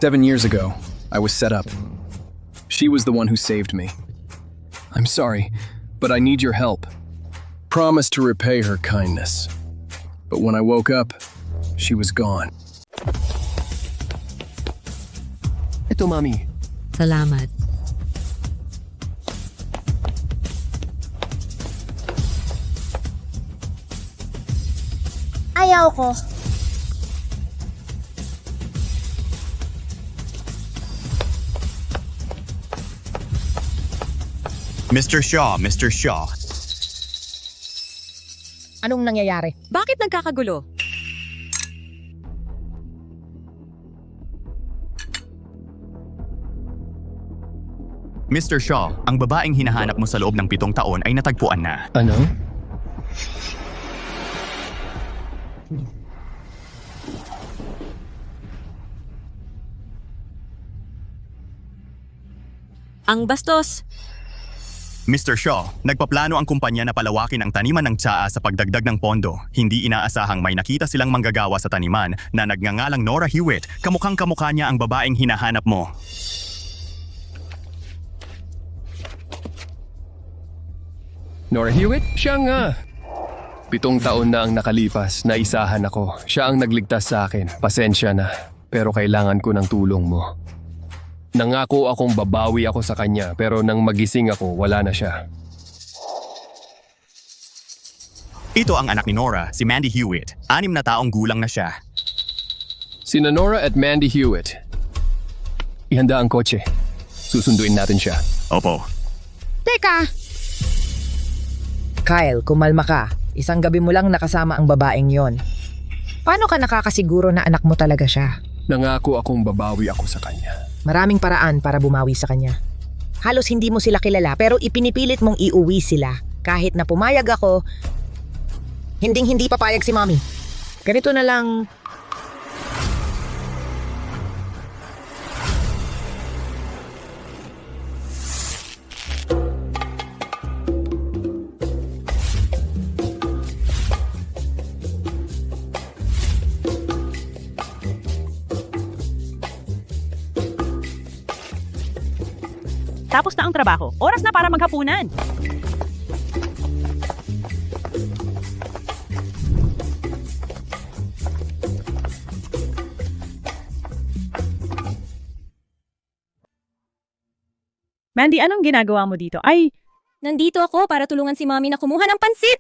7 years ago, I was set up. She was the one who saved me. I'm sorry, but I need your help. Promise to repay her kindness. But when I woke up, she was gone. Ito, Mami. Salamat. Ayaw ko. Mr. Shaw, Mr. Shaw. Anong nangyayari? Bakit nagkakagulo? Mr. Shaw, ang babaeng hinahanap mo sa loob ng 7 taon ay natagpuan na. Ano? Ang bastos. Mr. Shaw, nagpaplano ang kumpanya na palawakin ang taniman ng tsaa sa pagdagdag ng pondo. Hindi inaasahang may nakita silang manggagawa sa taniman na nagngangalang Nora Hewitt. Kamukhang-kamukha niya ang babaeng hinahanap mo. Nora Hewitt? Siya nga. 7 taon na ang nakalipas, naisahan ako. Siya ang nagligtas sa akin. Pasensya na, pero kailangan ko ng tulong mo. Nangako akong babawi ako sa kanya, pero nang magising ako, wala na siya. Ito ang anak ni Nora, si Mandy Hewitt. 6 na taong gulang na siya. Sina Nora at Mandy Hewitt. Ihanda ang kotse. Susunduin natin siya. Opo. Teka! Kyle, kumalma ka. Isang gabi mo lang nakasama ang babaeng yon. Paano ka nakakasiguro na anak mo talaga siya? Nangako akong babawi ako sa kanya. Maraming paraan para bumawi sa kanya. Halos hindi mo sila kilala pero ipinipilit mong iuwi sila. Kahit na pumayag ako, hindi papayag si Mommy. Ganito na lang. Tapos na ang trabaho. Oras na para maghapunan. Mandy, anong ginagawa mo dito? Ay, Nandito ako para tulungan si Mommy na kumuha ng pansit.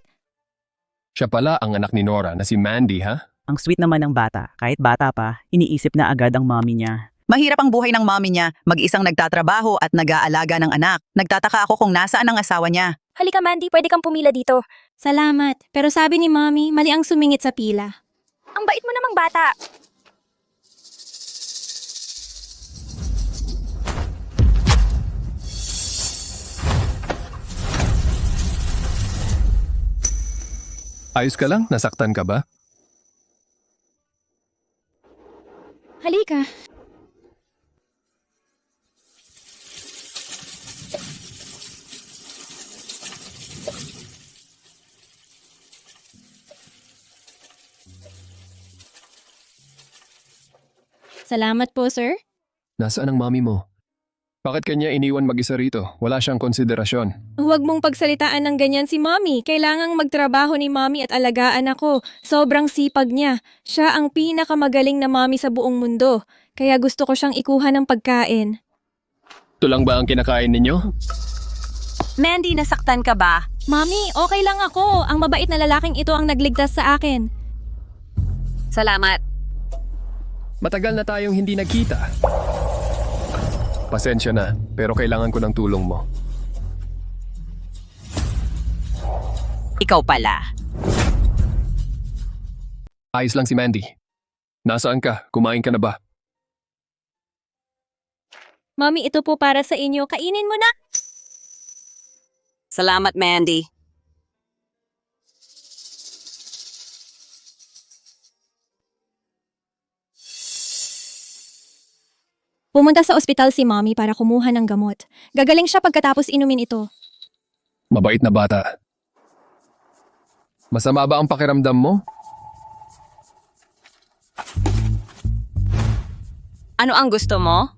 Siya pala ang anak ni Nora na si Mandy, ha? ang sweet naman ng bata. Kahit bata pa, iniisip na agad ang mommy niya. Mahirap ang buhay ng mommy niya, mag-isang nagtatrabaho at nag-aalaga ng anak. Nagtataka ako kung nasaan ang asawa niya. Halika Mandy, pwede kang pumila dito. Salamat, pero sabi ni Mommy, mali ang sumingit sa pila. Ang bait mo namang bata. Ayos ka lang? Nasaktan ka ba? Halika. Salamat po, sir. Nasaan ang mami mo? Bakit kanya iniwan mag-isa rito? Wala siyang konsiderasyon. Huwag mong pagsalitaan ng ganyan si Mommy. Kailangang magtrabaho ni Mommy at alagaan ako. Sobrang sipag niya. Siya ang pinakamagaling na Mommy sa buong mundo. Kaya gusto ko siyang ikuha ng pagkain. Ito lang ba ang kinakain ninyo? Mandy, nasaktan ka ba? Mommy, okay lang ako. Ang mabait na lalaking ito ang nagligtas sa akin. Salamat. Matagal na tayong hindi nagkita. Pasensya na, pero kailangan ko ng tulong mo. Ikaw pala. Ayos lang si Mandy. Nasaan ka? Kumain ka na ba? Mommy, ito po para sa inyo. Kainin mo na. Salamat, Mandy. Pumunta sa ospital si Mommy para kumuha ng gamot. Gagaling siya pagkatapos inumin ito. Mabait na bata. Masama ba ang pakiramdam mo? Ano ang gusto mo?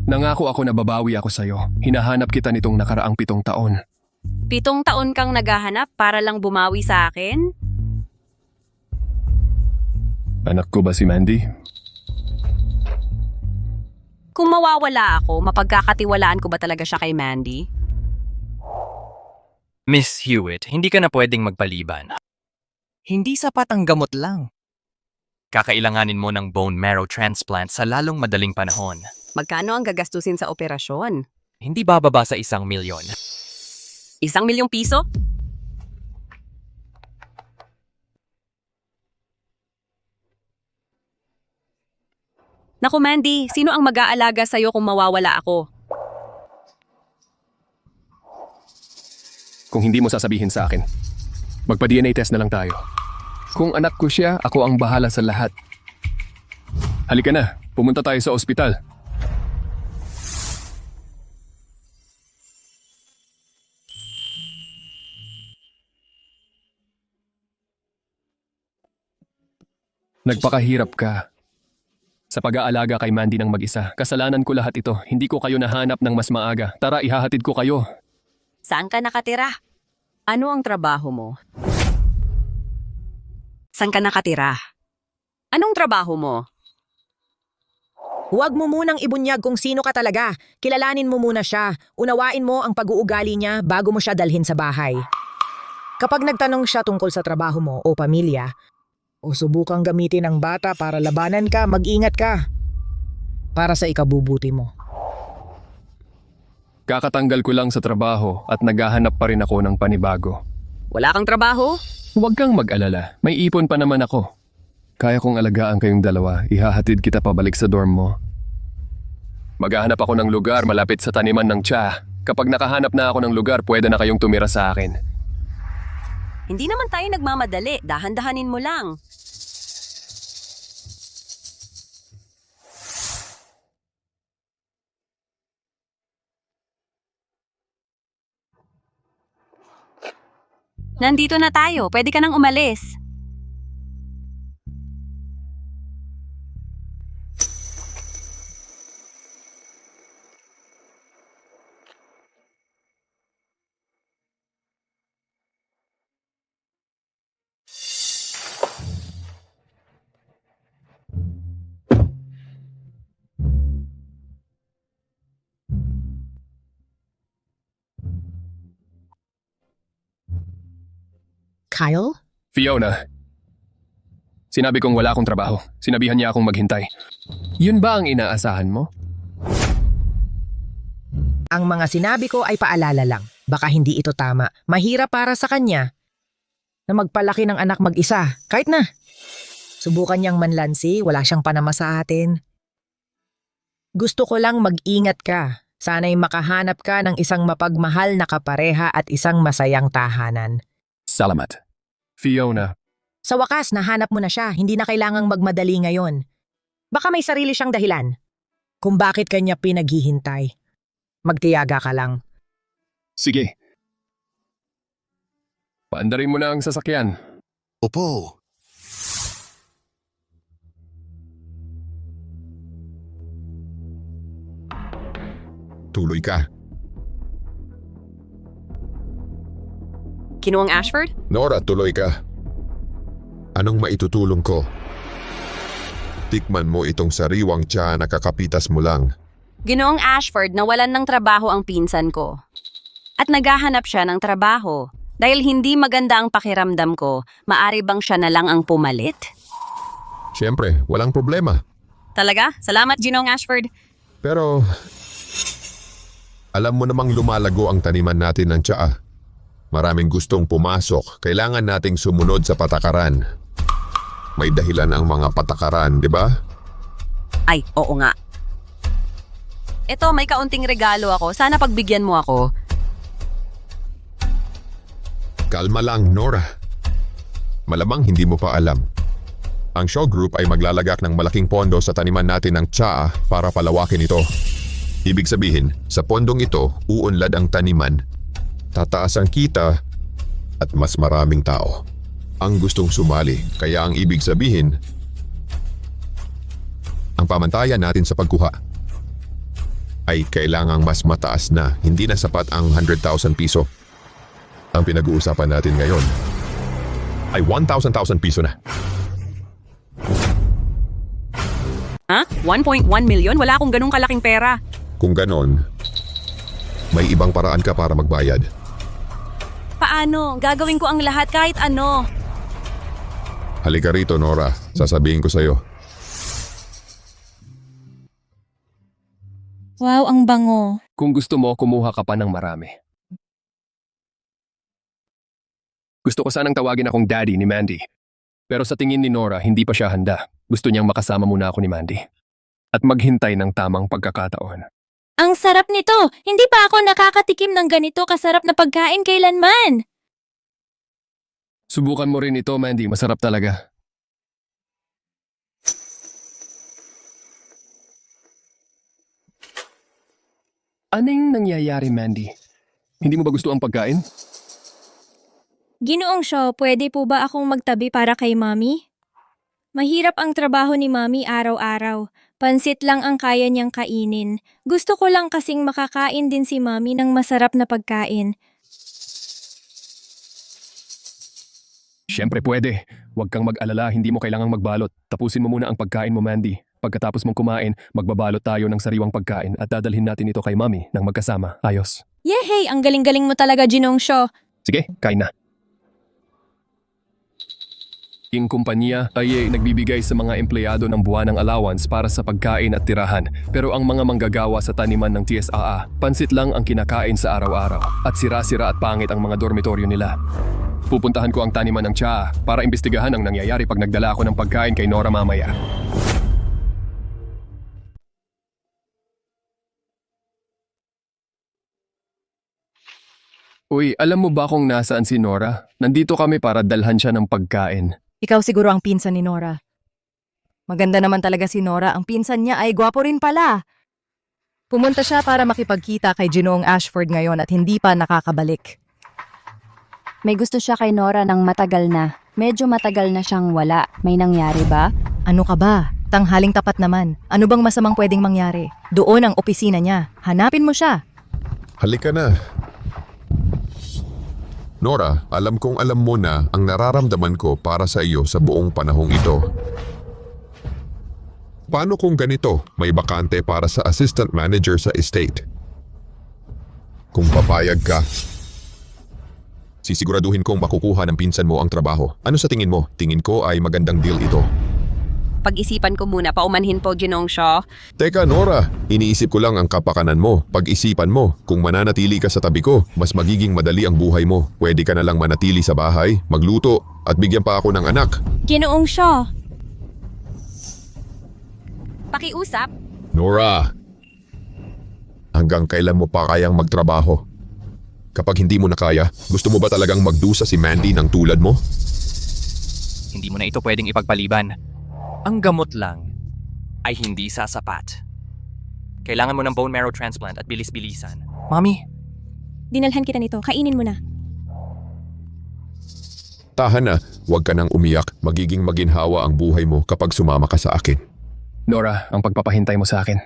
Nangako ako na babawi ako sa'yo. Hinahanap kita nitong nakaraang 7 taon. 7 taon kang naghahanap para lang bumawi sa akin? Anak ko ba si Mandy? Kung mawawala ako, mapagkakatiwalaan ko ba talaga siya kay Mandy? Miss Hewitt, hindi ka na pwedeng magpaliban. Hindi sapat ang gamot lang. Kakailanganin mo ng bone marrow transplant sa lalong madaling panahon. Magkano ang gagastusin sa operasyon? Hindi bababa sa 1 milyon. 1 milyong piso? Naku Mandy, sino ang mag-aalaga sa'yo kung mawawala ako? Kung hindi mo sasabihin sa akin, magpa-DNA test na lang tayo. Kung anak ko siya, ako ang bahala sa lahat. Halika na, pumunta tayo sa ospital. Nagpakahirap ka sa pag-aalaga kay Mandy ng mag-isa. Kasalanan ko lahat ito. Hindi ko kayo nahanap ng mas maaga. Tara, ihahatid ko kayo. Saan ka nakatira? Ano ang trabaho mo? Saan ka nakatira? Anong trabaho mo? Huwag mo munang ibunyag kung sino ka talaga. Kilalanin mo muna siya. Unawain mo ang pag-uugali niya bago mo siya dalhin sa bahay. Kapag nagtanong siya tungkol sa trabaho mo o pamilya, o subukang gamitin ang bata para labanan ka, mag-ingat ka. Para sa ikabubuti mo. Kakatanggal ko lang sa trabaho at naghahanap pa rin ako ng panibago. Wala kang trabaho? Huwag kang mag-alala. May ipon pa naman ako. Kaya kong alagaan kayong dalawa. Ihahatid kita pabalik sa dorm mo. Maghahanap ako ng lugar malapit sa taniman ng tsa. Kapag nakahanap na ako ng lugar, pwede na kayong tumira sa akin. Hindi naman tayo nagmamadali. Dahan-dahanin mo lang. Nandito na tayo. Pwede ka nang umalis. Kyle? Fiona, sinabi kong wala akong trabaho. Sinabihan niya akong maghintay. Yun ba ang inaasahan mo? Ang mga sinabi ko ay paalala lang. Baka hindi ito tama. Mahirap para sa kanya na magpalaki ng anak mag-isa. Kahit na. Subukan niyang manlansi, wala siyang panama sa atin. Gusto ko lang mag-ingat ka. Sana'y makahanap ka ng isang mapagmahal na kapareha at isang masayang tahanan. Salamat. Fiona, Sa wakas, nahanap mo na siya. Hindi na kailangang magmadali ngayon. Baka may sarili siyang dahilan kung bakit kanya pinaghihintay. Magtiyaga ka lang. sige. Paandarin mo na ang sasakyan. Opo. Tuloy ka. Kinuang Ashford? Nora, tuloy ka. Anong maitutulong ko? Tikman mo itong sariwang tsa na kakapitas mo lang. Ginoong Ashford, nawalan ng trabaho ang pinsan ko. At naghahanap siya ng trabaho. Dahil hindi maganda ang pakiramdam ko, maari bang siya na lang ang pumalit? Siyempre, walang problema. Talaga? Salamat, Ginoong Ashford. Pero, alam mo namang lumalago ang taniman natin ng tsaa. Maraming gustong pumasok, kailangan nating sumunod sa patakaran. May dahilan ang mga patakaran, di ba? Ay, oo nga. Eto, may kaunting regalo ako. Sana pagbigyan mo ako. Kalma lang, Nora. Malamang hindi mo pa alam. Ang Shaw Group ay maglalagak ng malaking pondo sa taniman natin ng tsaa para palawakin ito. Ibig sabihin, sa pondong ito, uunlad ang taniman, tataas ang kita, at mas maraming tao ang gustong sumali. Kaya ang ibig sabihin, Ang pamantayan natin sa pagkuha ay kailangang mas mataas na, hindi na sapat ang 100,000 piso. Ang pinag-uusapan natin ngayon ay 1,000 piso na. Ha? 1.1 million? Wala akong ganung kalaking pera. Kung ganon, may ibang paraan ka para magbayad. Paano? Gagawin ko ang lahat kahit ano. Halika rito, Nora. Sasabihin ko sa'yo. Wow, ang bango. Kung gusto mo, kumuha ka pa ng marami. Gusto ko sanang tawagin akong daddy ni Mandy. Pero sa tingin ni Nora, hindi pa siya handa. Gusto niyang makasama muna ako ni Mandy. At maghintay ng tamang pagkakataon. Ang sarap nito! Hindi pa ako nakakatikim ng ganito kasarap na pagkain kailanman! Subukan mo rin ito, Mandy. Masarap talaga. Anong nangyayari, Mandy? Hindi mo ba gusto ang pagkain? Ginoong Shaw, pwede po ba akong magtabi para kay Mami? Mahirap ang trabaho ni Mami araw-araw. Pansit lang ang kaya niyang kainin. Gusto ko lang kasing makakain din si Mami ng masarap na pagkain. Siyempre pwede. Huwag kang mag-alala, hindi mo kailangang magbalot. Tapusin mo muna ang pagkain mo, Mandy. Pagkatapos mong kumain, magbabalot tayo ng sariwang pagkain at dadalhin natin ito kay Mami nang magkasama. Ayos. Yehey! Ang galing-galing mo talaga, Ginoong Shaw. Sige, kain na. Ang kumpanya ay nagbibigay sa mga empleyado ng buwanang allowance para sa pagkain at tirahan. Pero ang mga manggagawa sa taniman ng TSAA, pansit lang ang kinakain sa araw-araw. At sira-sira at pangit ang mga dormitoryo nila. Pupuntahan ko ang taniman ng tsaa para imbestigahan ang nangyayari pag nagdala ako ng pagkain kay Nora mamaya. Uy, alam mo ba kung nasaan si Nora? Nandito kami para dalhan siya ng pagkain. Ikaw siguro ang pinsan ni Nora. Maganda naman talaga si Nora. Ang pinsan niya ay gwapo rin pala. Pumunta siya para makipagkita kay Ginoong Ashford ngayon at hindi pa nakakabalik. May gusto siya kay Nora ng matagal na. Medyo matagal na siyang wala. May nangyari ba? Ano ka ba? Tanghaling tapat naman. Ano bang masamang pwedeng mangyari? Doon ang opisina niya. Hanapin mo siya. Halika na. Nora, alam kong alam mo na ang nararamdaman ko para sa iyo sa buong panahong ito. Paano kung ganito, may bakante para sa assistant manager sa estate? Kung papayag ka, sisiguraduhin kong makukuha ng pinsan mo ang trabaho. Ano sa tingin mo? Tingin ko ay magandang deal ito. Pag-isipan ko muna, paumanhin po, Ginoong Shaw. Teka Nora, iniisip ko lang ang kapakanan mo. Pag-isipan mo, kung mananatili ka sa tabi ko, mas magiging madali ang buhay mo. Pwede ka na lang manatili sa bahay, magluto, at bigyan pa ako ng anak. Ginoong Shaw! Pakiusap. Nora, hanggang kailan mo pa kayang magtrabaho? Kapag hindi mo na kaya, gusto mo ba talagang magdusa si Mandy ng tulad mo? Hindi mo na ito pwedeng ipagpaliban. Ang gamot lang ay hindi sasapat. Kailangan mo ng bone marrow transplant at bilis-bilisan. Mami, Dinalhan kita nito. Kainin mo na. Tahan na, huwag ka nang umiyak. Magiging maginhawa ang buhay mo kapag sumama ka sa akin. Nora, ang pagpapahintay mo sa akin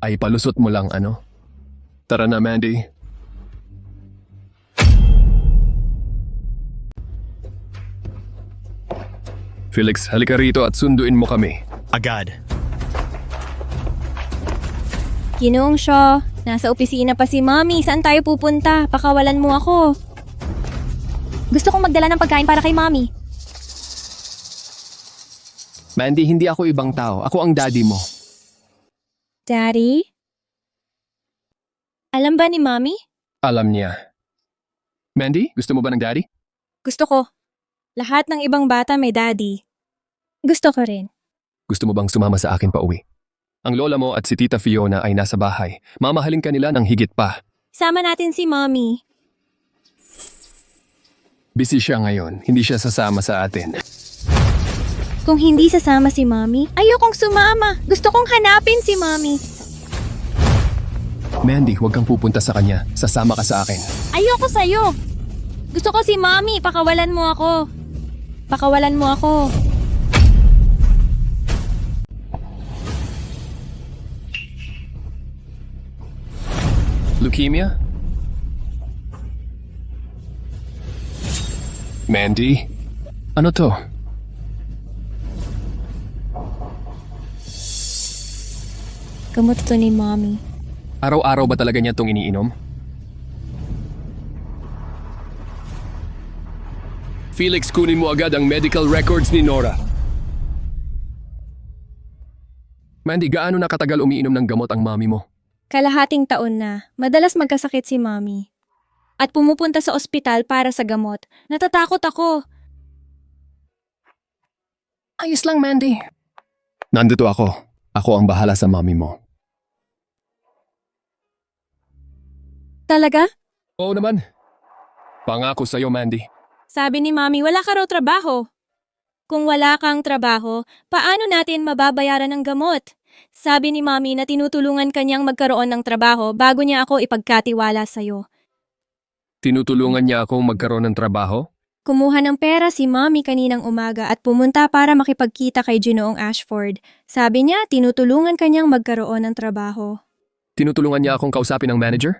ay palusot mo lang ano? Tara na, Mandy. Felix, halika rito at sunduin mo kami. Agad. Ginoong Shaw, nasa opisina pa si Mami. Saan tayo pupunta? Pakawalan mo ako. Gusto kong magdala ng pagkain para kay Mami. Mandy, hindi ako ibang tao. Ako ang daddy mo. Daddy? Alam ba ni Mami? Alam niya. Mandy, gusto mo ba ng daddy? Gusto ko. Lahat ng ibang bata may daddy. Gusto ko rin. Gusto mo bang sumama sa akin pa uwi? Ang lola mo at si Tita Fiona ay nasa bahay. Mamahalin ka nila ng higit pa. Sama natin si Mami. Busy siya ngayon. Hindi siya sasama sa atin. Kung hindi sasama si Mami, ayokong sumama. Gusto kong hanapin si Mami. Mandy, huwag kang pupunta sa kanya. Sasama ka sa akin. Ayoko sa'yo. Gusto ko si Mami. Pakawalan mo ako. Pakawalan mo ako. Leukemia? Mandy? Ano to? Gamot to ni Mommy. Araw-araw ba talaga niya itong iniinom? Felix, kunin mo agad ang medical records ni Nora. Mandy, gaano na katagal umiinom ng gamot ang mami mo? Kalahating taon na. Madalas magkasakit si Mommy. At pumupunta sa ospital para sa gamot. Natatakot ako. Ayos lang, Mandy. Nandito ako. Ako ang bahala sa mami mo. Talaga? Oo naman. Pangako sa'yo, Mandy. Sabi ni Mommy, wala ka raw trabaho. Kung wala kang trabaho, paano natin mababayaran ng gamot? Sabi ni Mommy na tinutulungan kanyang magkaroon ng trabaho bago niya ako ipagkatiwala sa'yo. Tinutulungan niya akong magkaroon ng trabaho? Kumuha ng pera si Mommy kaninang umaga at pumunta para makipagkita kay Ginoong Ashford. Sabi niya, tinutulungan kanyang magkaroon ng trabaho. Tinutulungan niya akong kausapin ng manager?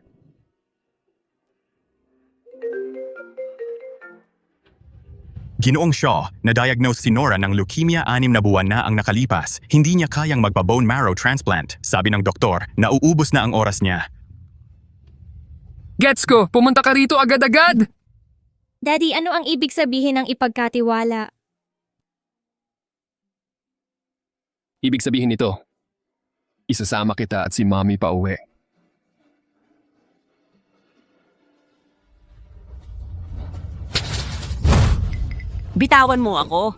Ginoong Shaw, na-diagnose si Nora ng leukemia 6 na buwan na ang nakalipas. Hindi niya kayang magpa-bone marrow transplant. Sabi ng doktor, nauubos na ang oras niya. Gets ko! Pumunta ka rito agad-agad! Daddy, ano ang ibig sabihin ng ipagkatiwala? Ibig sabihin nito, isasama kita at si Mommy pa uwi. Bitawan mo ako.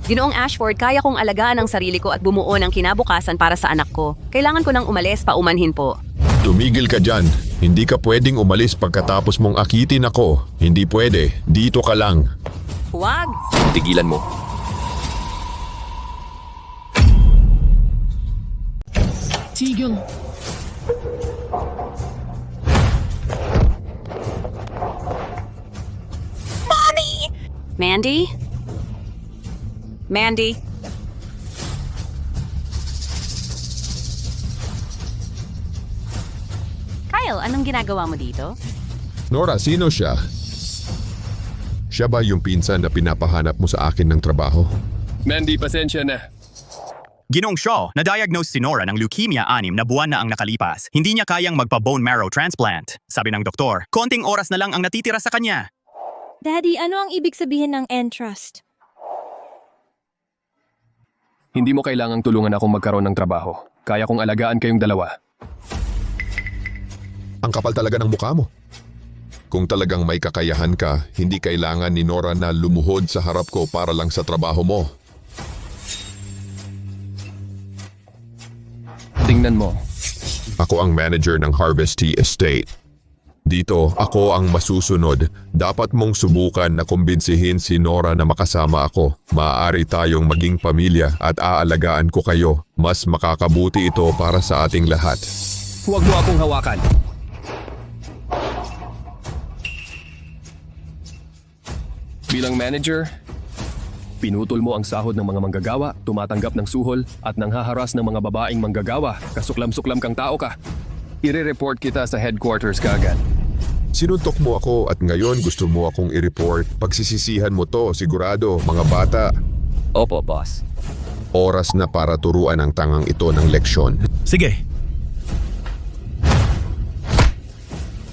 Ginoong Ashford, kaya kong alagaan ang sarili ko at bumuo ng kinabukasan para sa anak ko. Kailangan ko nang umalis, paumanhin po. Tumigil ka dyan. Hindi ka pwedeng umalis pagkatapos mong akitin ako. Hindi pwede. Dito ka lang. Huwag! Tigilan mo. Tigil! Mandy? Mandy? Kyle, anong ginagawa mo dito? Nora, sino siya? Siya ba yung pinsan na pinapahanap mo sa akin ng trabaho? Mandy, pasensya na. Ginoong Shaw, na-diagnose si Nora ng leukemia 6 na buwan na ang nakalipas. Hindi niya kayang magpa-bone marrow transplant. Sabi ng doktor, konting oras na lang ang natitira sa kanya. Daddy, ano ang ibig sabihin ng entrust? Hindi mo kailangang tulungan akong magkaroon ng trabaho. Kaya kong alagaan kayong dalawa. Ang kapal talaga ng mukha mo. Kung talagang may kakayahan ka, hindi kailangan ni Nora na lumuhod sa harap ko para lang sa trabaho mo. Tingnan mo. Ako ang manager ng Harvest Tea Estate. Dito, ako ang masusunod. Dapat mong subukan na kumbinsihin si Nora na makasama ako. Maaari tayong maging pamilya at aalagaan ko kayo. Mas makakabuti ito para sa ating lahat. Huwag mo akong hawakan. Bilang manager, pinutol mo ang sahod ng mga manggagawa, tumatanggap ng suhol, at nanghaharas ng mga babaeng manggagawa. Kasuklam-suklam kang tao ka. I-report kita sa headquarters kaagad. Sinuntok mo ako at ngayon gusto mo akong i-report. Pagsisisihan mo to, sigurado, mga bata. Opo, boss. Oras na para turuan ang tangang ito ng leksyon. Sige.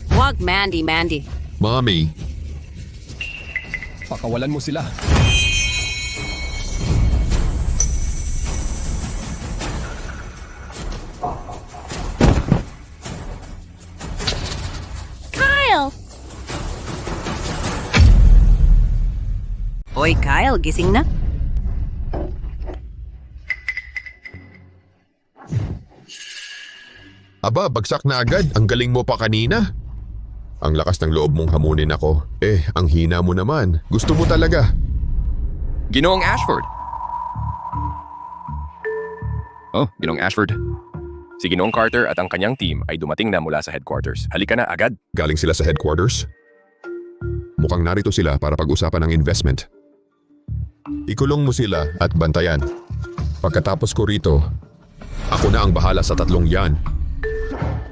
Huwag, Mandy. Mommy, Pakawalan mo sila. Kyle! Hoy, Kyle, gising na? aba, bagsak na agad. Ang galing mo pa kanina. Ang lakas ng loob mong hamunin ako. Ang hina mo naman. Gusto mo talaga. Ginoong Ashford. Oh, Ginoong Ashford. Si Ginoong Carter at ang kanyang team ay dumating na mula sa headquarters. Halika na agad. Galing sila sa headquarters? Mukhang narito sila para pag-usapan ng investment. Ikulong mo sila at bantayan. Pagkatapos ko rito, Ako na ang bahala sa tatlong yan.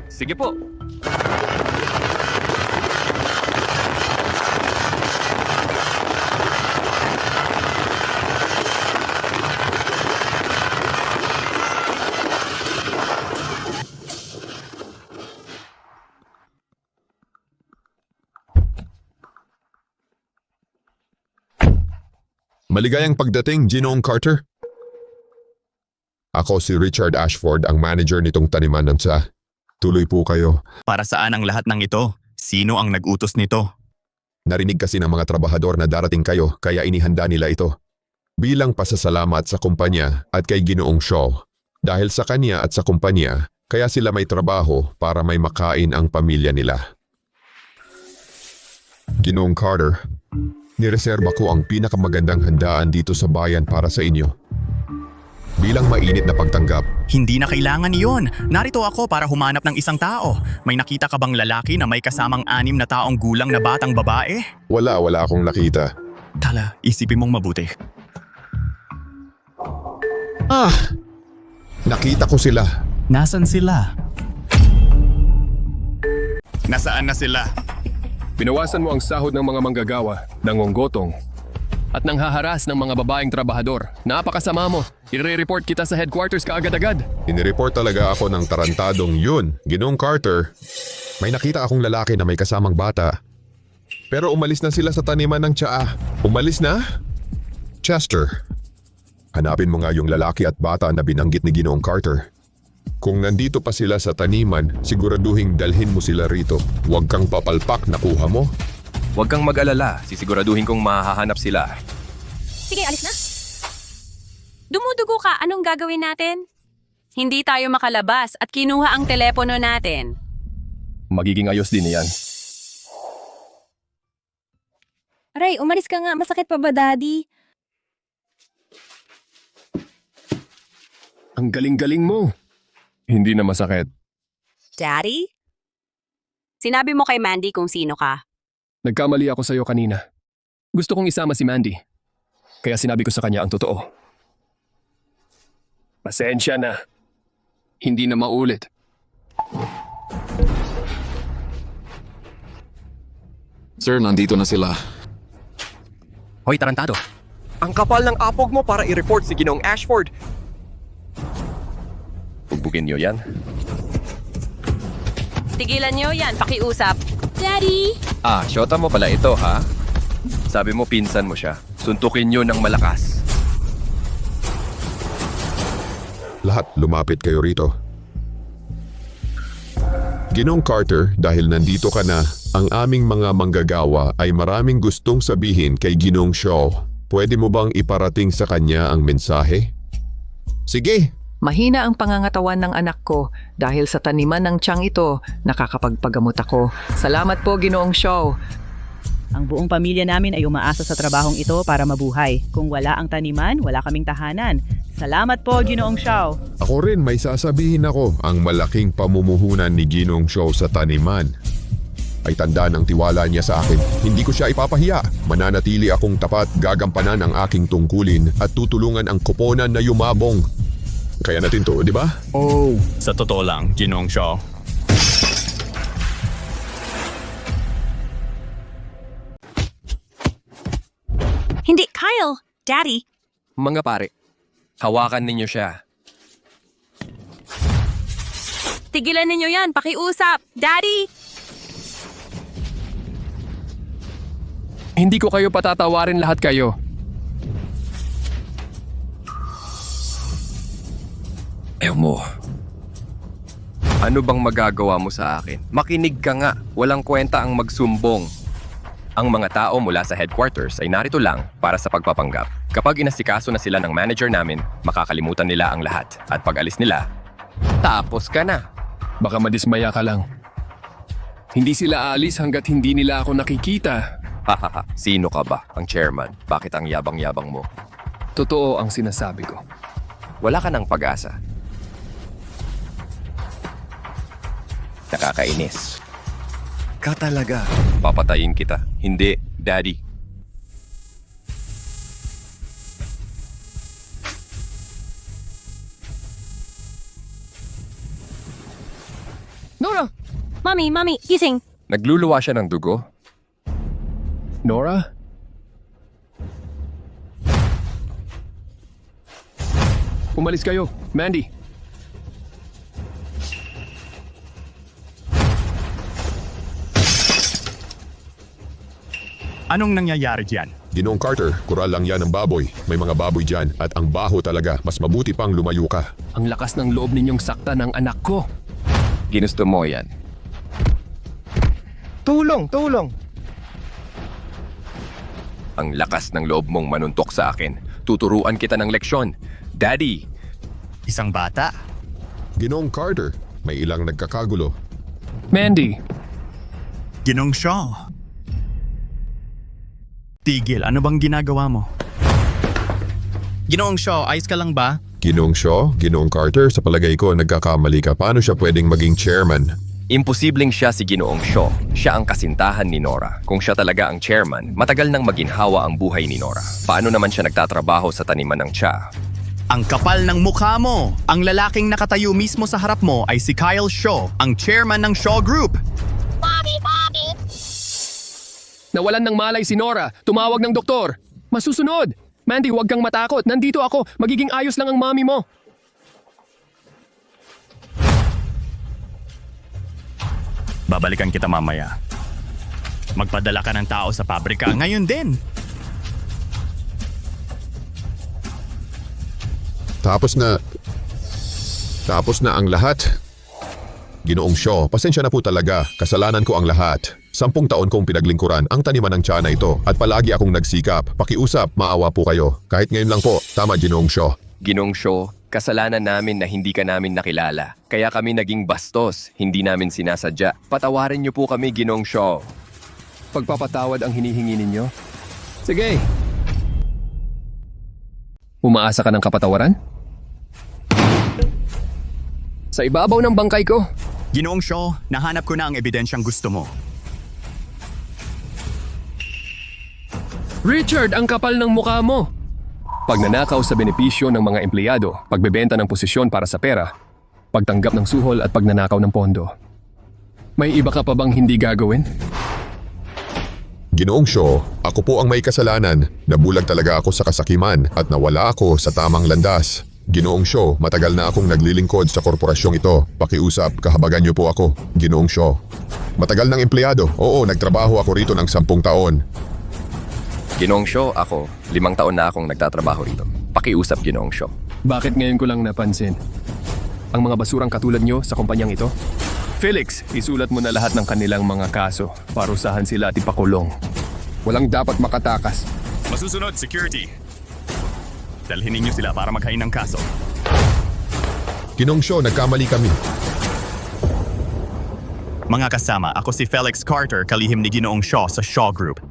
Sige po. Maligayang pagdating, Ginoong Carter. Ako si Richard Ashford, ang manager nitong taniman ng tsa. Tuloy po kayo. Para saan ang lahat ng ito? Sino ang nag-utos nito? Narinig kasi ng mga trabahador na darating kayo kaya inihanda nila ito. Bilang pasasalamat sa kumpanya at kay Ginoong Shaw. Dahil sa kanya at sa kumpanya, kaya sila may trabaho para may makain ang pamilya nila. Ginoong Carter, nireserba ko ang pinakamagandang handaan dito sa bayan para sa inyo. Bilang mainit na pagtanggap, Hindi na kailangan iyon. Narito ako para humanap ng isang tao. May nakita ka bang lalaki na may kasamang 6 na taong gulang na batang babae? wala akong nakita. Tala, isipin mong mabuti. Nakita ko sila. Nasaan sila? Nasaan na sila? Binawasan mo ang sahod ng mga manggagawa, nangonggotong, at nang haharas ng mga babaeng trabahador. Napakasama mo. Ire-report kita sa headquarters kaagad-agad. Inireport talaga ako ng tarantadong yun. Ginoong Carter, may nakita akong lalaki na may kasamang bata. Pero umalis na sila sa taniman ng tsaa. Umalis na? Chester, hanapin mo nga yung lalaki at bata na binanggit ni Ginoong Carter. Kung nandito pa sila sa taniman, siguraduhin dalhin mo sila rito. Huwag kang papalpak na kuha mo. Huwag kang mag-alala. Sisiguraduhin kong mahahanap sila. Sige, alis na. Dumudugo ka, anong gagawin natin? Hindi tayo makalabas at kinuha ang telepono natin. Magiging ayos din yan. Aray, umalis ka nga. Masakit pa ba, Daddy? Ang galing-galing mo. Hindi na masakit. Daddy? Sinabi mo kay Mandy kung sino ka. Nagkamali ako sa'yo kanina. Gusto kong isama si Mandy. Kaya sinabi ko sa kanya ang totoo. Pasensya na. Hindi na maulit. Sir, nandito na sila. Hoy, tarantado. Ang kapal ng apog mo para i-report si Ginoong Ashford. Bugbugin niyo yan. Tigilan niyo yan, pakiusap. Daddy! Syota mo pala ito, ha? Sabi mo pinsan mo siya. Suntukin niyo ng malakas. Lahat lumapit kayo rito. Ginoong Carter, dahil nandito ka na, ang aming mga manggagawa ay maraming gustong sabihin kay Ginoong Shaw. Pwede mo bang iparating sa kanya ang mensahe? Sige! Mahina ang pangangatawan ng anak ko dahil sa taniman ng tiyang ito, nakakapagpagamot ako. Salamat po, Ginoong Shaw. Ang buong pamilya namin ay umaasa sa trabahong ito para mabuhay. Kung wala ang taniman, wala kaming tahanan. Salamat po, Ginoong Shaw. Ako rin may sasabihin ako, ang malaking pamumuhunan ni Ginoong Shaw sa taniman ay tanda ng tiwala niya sa akin. Hindi ko siya ipapahiya. Mananatili akong tapat, gagampanan ang aking tungkulin at tutulungan ang koponan na yumabong. Kaya natin to, di ba? Sa totoo lang, Ginoong Shaw. Hindi, Kyle! Daddy! Mga pare, hawakan ninyo siya. Tigilan ninyo yan, pakiusap! Daddy! Hindi ko kayo patatawarin lahat kayo. Ayaw mo. Ano bang magagawa mo sa akin? Makinig ka nga. Walang kwenta ang magsumbong. Ang mga tao mula sa headquarters ay narito lang para sa pagpapanggap. Kapag inasikaso na sila ng manager namin, makakalimutan nila ang lahat. At pag alis nila, tapos ka na. Baka madismaya ka lang. Hindi sila aalis hanggat hindi nila ako nakikita. Hahaha, sino ka ba? Ang chairman. Bakit ang yabang-yabang mo? Totoo ang sinasabi ko. Wala ka ng pag-asa. Nakakainis. Ka talaga. Papatayin kita. Hindi, Daddy. Nora! Mami, gising. Nagluluwa siya ng dugo? Nora? Umalis kayo. Mandy. Anong nangyayari diyan? Ginoong Carter, kural lang yan ng baboy. May mga baboy dyan at ang baho talaga. Mas mabuti pang lumayo ka. Ang lakas ng loob ninyong sakta ng anak ko. Ginusto mo yan. Tulong! Ang lakas ng loob mong manuntok sa akin. Tuturuan kita ng leksyon. Daddy! Isang bata? Ginoong Carter, may ilang nagkakagulo. Mandy! Ginoong Shaw. Tigil, ano bang ginagawa mo? Ginoong Shaw, ayos ka lang ba? Ginoong Shaw, Ginoong Carter, sa palagay ko nagkakamali ka. Paano siya pwedeng maging chairman? Imposibleng siya si Ginoong Shaw. Siya ang kasintahan ni Nora. Kung siya talaga ang chairman, matagal nang maginhawa ang buhay ni Nora. Paano naman siya nagtatrabaho sa taniman ng tsa? Ang kapal ng mukha mo! Ang lalaking nakatayo mismo sa harap mo ay si Kyle Shaw, ang chairman ng Shaw Group. Nawalan ng malay si Nora. Tumawag ng doktor. Masusunod! Mandy, huwag kang matakot. Nandito ako. Magiging ayos lang ang mami mo. Babalikan kita mamaya. Magpadala ka ng tao sa pabrika ngayon din. Tapos na ang lahat. Ginoong Shaw, pasensya na po talaga. Kasalanan ko ang lahat. 10 taon kong pinaglingkuran ang taniman ng tsa na ito at palagi akong nagsikap. Pakiusap, maawa po kayo. Kahit ngayon lang po. Tama, Ginoong Shaw. Ginoong Shaw, kasalanan namin na hindi ka namin nakilala. Kaya kami naging bastos. Hindi namin sinasadya. Patawarin niyo po kami, Ginoong Shaw. Pagpapatawad ang hinihingi ninyo? Sige. Umaasa ka ng kapatawaran? Sa ibabaw ng bangkay ko. Ginoong Shaw, nahanap ko na ang ebidensyang gusto mo. Richard, ang kapal ng mukha mo! Pagnanakaw sa benepisyo ng mga empleyado, pagbebenta ng posisyon para sa pera, pagtanggap ng suhol at pagnanakaw ng pondo. May iba ka pa bang hindi gagawin? Ginoong Shaw, ako po ang may kasalanan. Nabulag talaga ako sa kasakiman at nawala ako sa tamang landas. Ginoong Shaw, matagal na akong naglilingkod sa korporasyong ito. Pakiusap, kahabagan niyo po ako. Ginoong Shaw. Matagal ng empleyado. Oo, nagtrabaho ako rito ng 10 taon. Ginoong Shaw, ako, 5 taon na akong nagtatrabaho rito. Pakiusap, Ginoong Shaw. Bakit ngayon ko lang napansin? Ang mga basurang katulad nyo sa kumpanyang ito? Felix, isulat mo na lahat ng kanilang mga kaso. Parusahan sila at ipakulong. Walang dapat makatakas. Masusunod, security. Dalhin ninyo sila para maghain ng kaso. Ginoong Shaw, nagkamali kami. Mga kasama, ako si Felix Carter, kalihim ni Ginoong Shaw sa Shaw Group.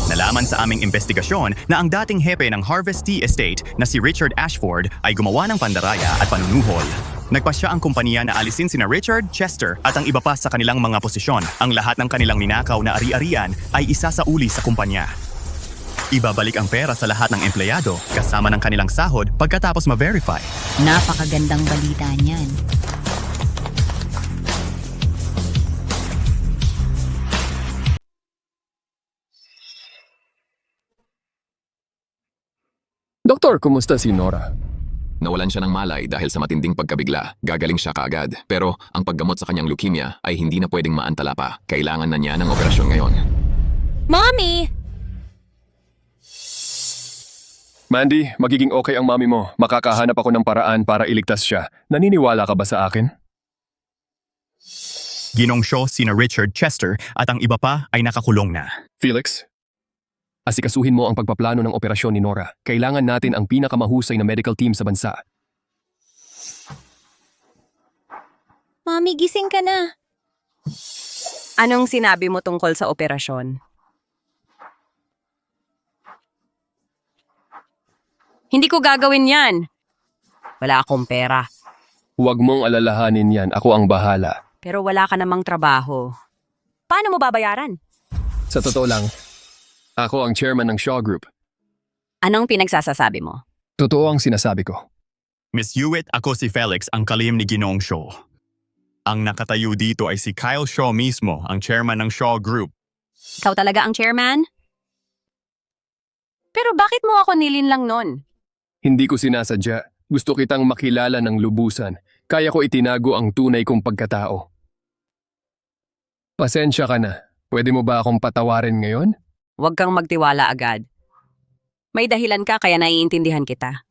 Nalaman sa aming investigasyon na ang dating hepe ng Harvest Tea Estate na si Richard Ashford ay gumawa ng pandaraya at panunuhol. Nagpasya ang kumpanya na alisin sina Richard, Chester at ang iba pa sa kanilang mga posisyon. Ang lahat ng kanilang ninakaw na ari-arian ay isasauli sa kumpanya. Ibabalik ang pera sa lahat ng empleyado kasama ng kanilang sahod pagkatapos ma-verify. Napakagandang balita niyan. Doktor, kumusta si Nora? Nawalan siya ng malay dahil sa matinding pagkabigla. Gagaling siya kaagad. Pero ang paggamot sa kanyang leukemia ay hindi na pwedeng maantala pa. Kailangan na niya ng operasyon ngayon. Mommy! Mandy, magiging okay ang mami mo. Makakahanap ako ng paraan para iligtas siya. Naniniwala ka ba sa akin? Ginoong Shaw, sina Richard, Chester at ang iba pa ay nakakulong na. Felix, asikasuhin mo ang pagpaplano ng operasyon ni Nora. Kailangan natin ang pinakamahusay na medical team sa bansa. Mami, gising ka na. Anong sinabi mo tungkol sa operasyon? Hindi ko gagawin yan. Wala akong pera. Huwag mong alalahanin yan. Ako ang bahala. Pero wala ka namang trabaho. Paano mo babayaran? Sa totoo lang, ako ang chairman ng Shaw Group. Anong pinagsasasabi mo? Totoo ang sinasabi ko. Miss Hewitt, ako si Felix, ang kalihim ni Ginoong Shaw. Ang nakatayo dito ay si Kyle Shaw mismo, ang chairman ng Shaw Group. Ikaw talaga ang chairman? Pero bakit mo ako nilinlang nun? Hindi ko sinasadya. Gusto kitang makilala ng lubusan. Kaya ko itinago ang tunay kong pagkatao. Pasensya ka na. Pwede mo ba akong patawarin ngayon? Huwag kang magtiwala agad. May dahilan ka kaya naiintindihan kita.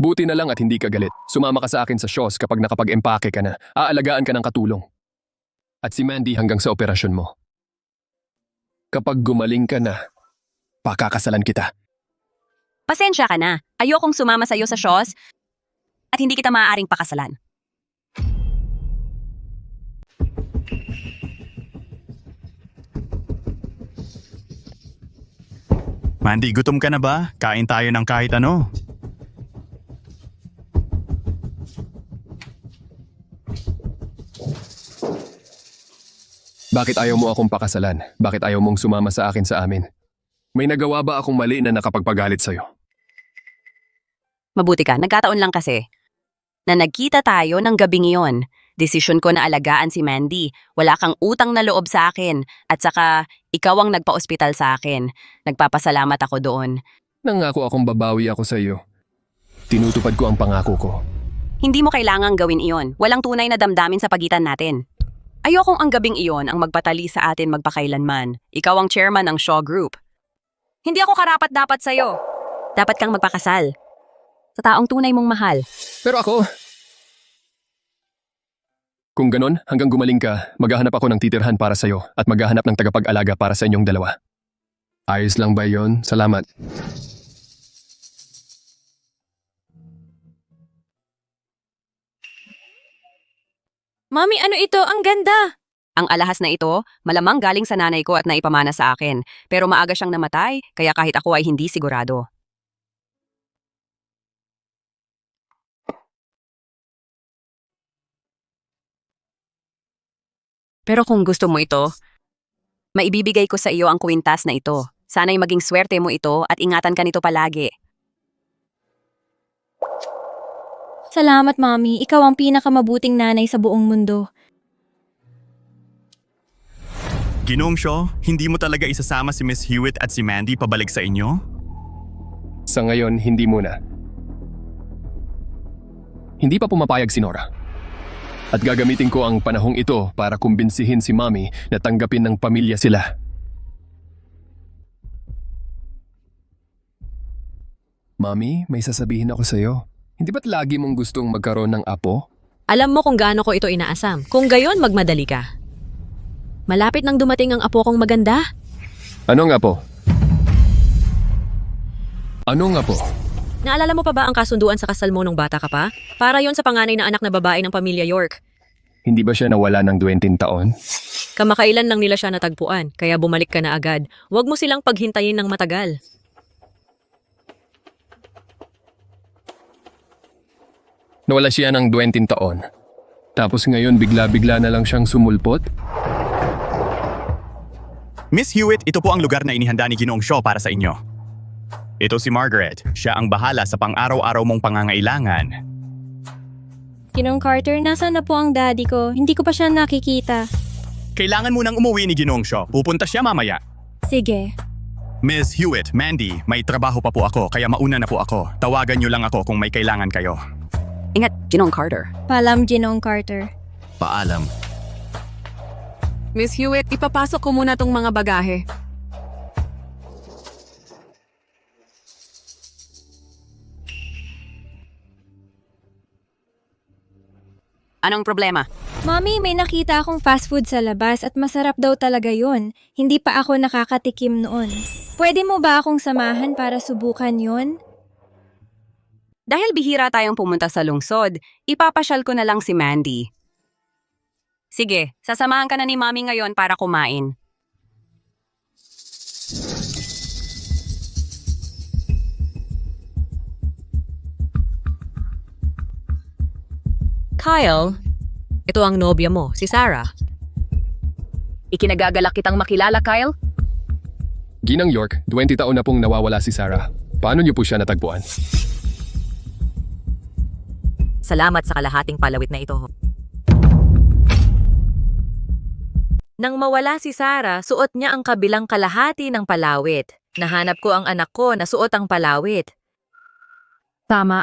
Buti na lang at hindi ka galit. Sumama ka sa akin sa Shaw's kapag nakapag-empake ka na. Aalagaan ka ng katulong. At si Mandy hanggang sa operasyon mo. Kapag gumaling ka na, pakakasalan kita. Pasensya ka na. Ayokong sumama sa iyo sa Shaw's at hindi kita maaaring pakasalan. Mandy, gutom ka na ba? Kain tayo ng kahit ano. Bakit ayaw mo akong pakasalan? Bakit ayaw mong sumama sa akin sa amin? May nagawa ba akong mali na nakapagpagalit sa'yo? Mabuti ka, nagkataon lang kasi na nagkita tayo ng gabing iyon. Desisyon ko na alagaan si Mandy. Wala kang utang na loob sa akin. At saka, ikaw ang nagpa-ospital sa akin. Nagpapasalamat ako doon. Nangako akong babawi ako sa iyo. Tinutupad ko ang pangako ko. Hindi mo kailangang gawin iyon. Walang tunay na damdamin sa pagitan natin. Ayokong ang gabing iyon ang magpatali sa atin magpakailanman. Ikaw ang chairman ng Shaw Group. Hindi ako karapat-dapat sa'yo. Dapat kang magpakasal. Sa taong tunay mong mahal. Pero ako... Kung ganon, hanggang gumaling ka, maghahanap ako ng titirhan para sa'yo at maghahanap ng tagapag-alaga para sa inyong dalawa. Ayos lang ba yon? Salamat. Mami, ano ito? Ang ganda! Ang alahas na ito, malamang galing sa nanay ko at naipamana sa akin. Pero maaga siyang namatay, kaya kahit ako ay hindi sigurado. Pero kung gusto mo ito, maibibigay ko sa iyo ang kwintas na ito. Sana'y maging swerte mo ito at ingatan ka nito palagi. Salamat, Mami. Ikaw ang pinakamabuting nanay sa buong mundo. Ginoong Shaw, hindi mo talaga isasama si Miss Hewitt at si Mandy pabalik sa inyo? Sa ngayon, hindi muna. Hindi pa pumapayag si Nora. At gagamitin ko ang panahong ito para kumbinsihin si Mommy na tanggapin ng pamilya sila. Mommy, may sasabihin ako sa'yo. Hindi ba't lagi mong gustong magkaroon ng apo? Alam mo kung gaano ko ito inaasam. Kung gayon, magmadali ka. Malapit nang dumating ang apo kong maganda. Anong apo? Anong apo? Naalala mo pa ba ang kasunduan sa kasal mo nung bata ka pa? Para yon sa panganay na anak na babae ng pamilya York. Hindi ba siya nawala ng 20 taon? Kamakailan lang nila siya natagpuan, kaya bumalik ka na agad. Huwag mo silang paghintayin ng matagal. Nawala siya ng 20 taon. Tapos ngayon bigla-bigla na lang siyang sumulpot? Miss Hewitt, ito po ang lugar na inihanda ni Ginoong Shaw para sa inyo. Ito si Margaret. Siya ang bahala sa pang-araw-araw mong pangangailangan. Ginong Carter, nasaan na po ang daddy ko? Hindi ko pa siya nakikita. Kailangan mo nang umuwi ni Ginoong Shaw. Pupunta siya mamaya. Sige. Miss Hewitt, Mandy, may trabaho pa po ako kaya mauna na po ako. Tawagan niyo lang ako kung may kailangan kayo. Ingat, Ginoong Carter. Paalam, Ginong Carter. Paalam. Miss Hewitt, ipapasok ko muna tong mga bagahe. Anong problema? Mami, may nakita akong fast food sa labas at masarap daw talaga yun. Hindi pa ako nakakatikim noon. Pwede mo ba akong samahan para subukan yun? Dahil bihira tayong pumunta sa lungsod, ipapasyal ko na lang si Mandy. Sige, sasamahan ka na ni Mami ngayon para kumain. Kyle, ito ang nobya mo, si Sarah. Ikinagagalak kitang makilala, Kyle. Ginang York, 20 taon na pong nawawala si Sarah. Paano niyo po siya natagpuan? Salamat sa kalahating palawit na ito. Nang mawala si Sarah, suot niya ang kabilang kalahati ng palawit. Nahanap ko ang anak ko na suot ang palawit. Tama.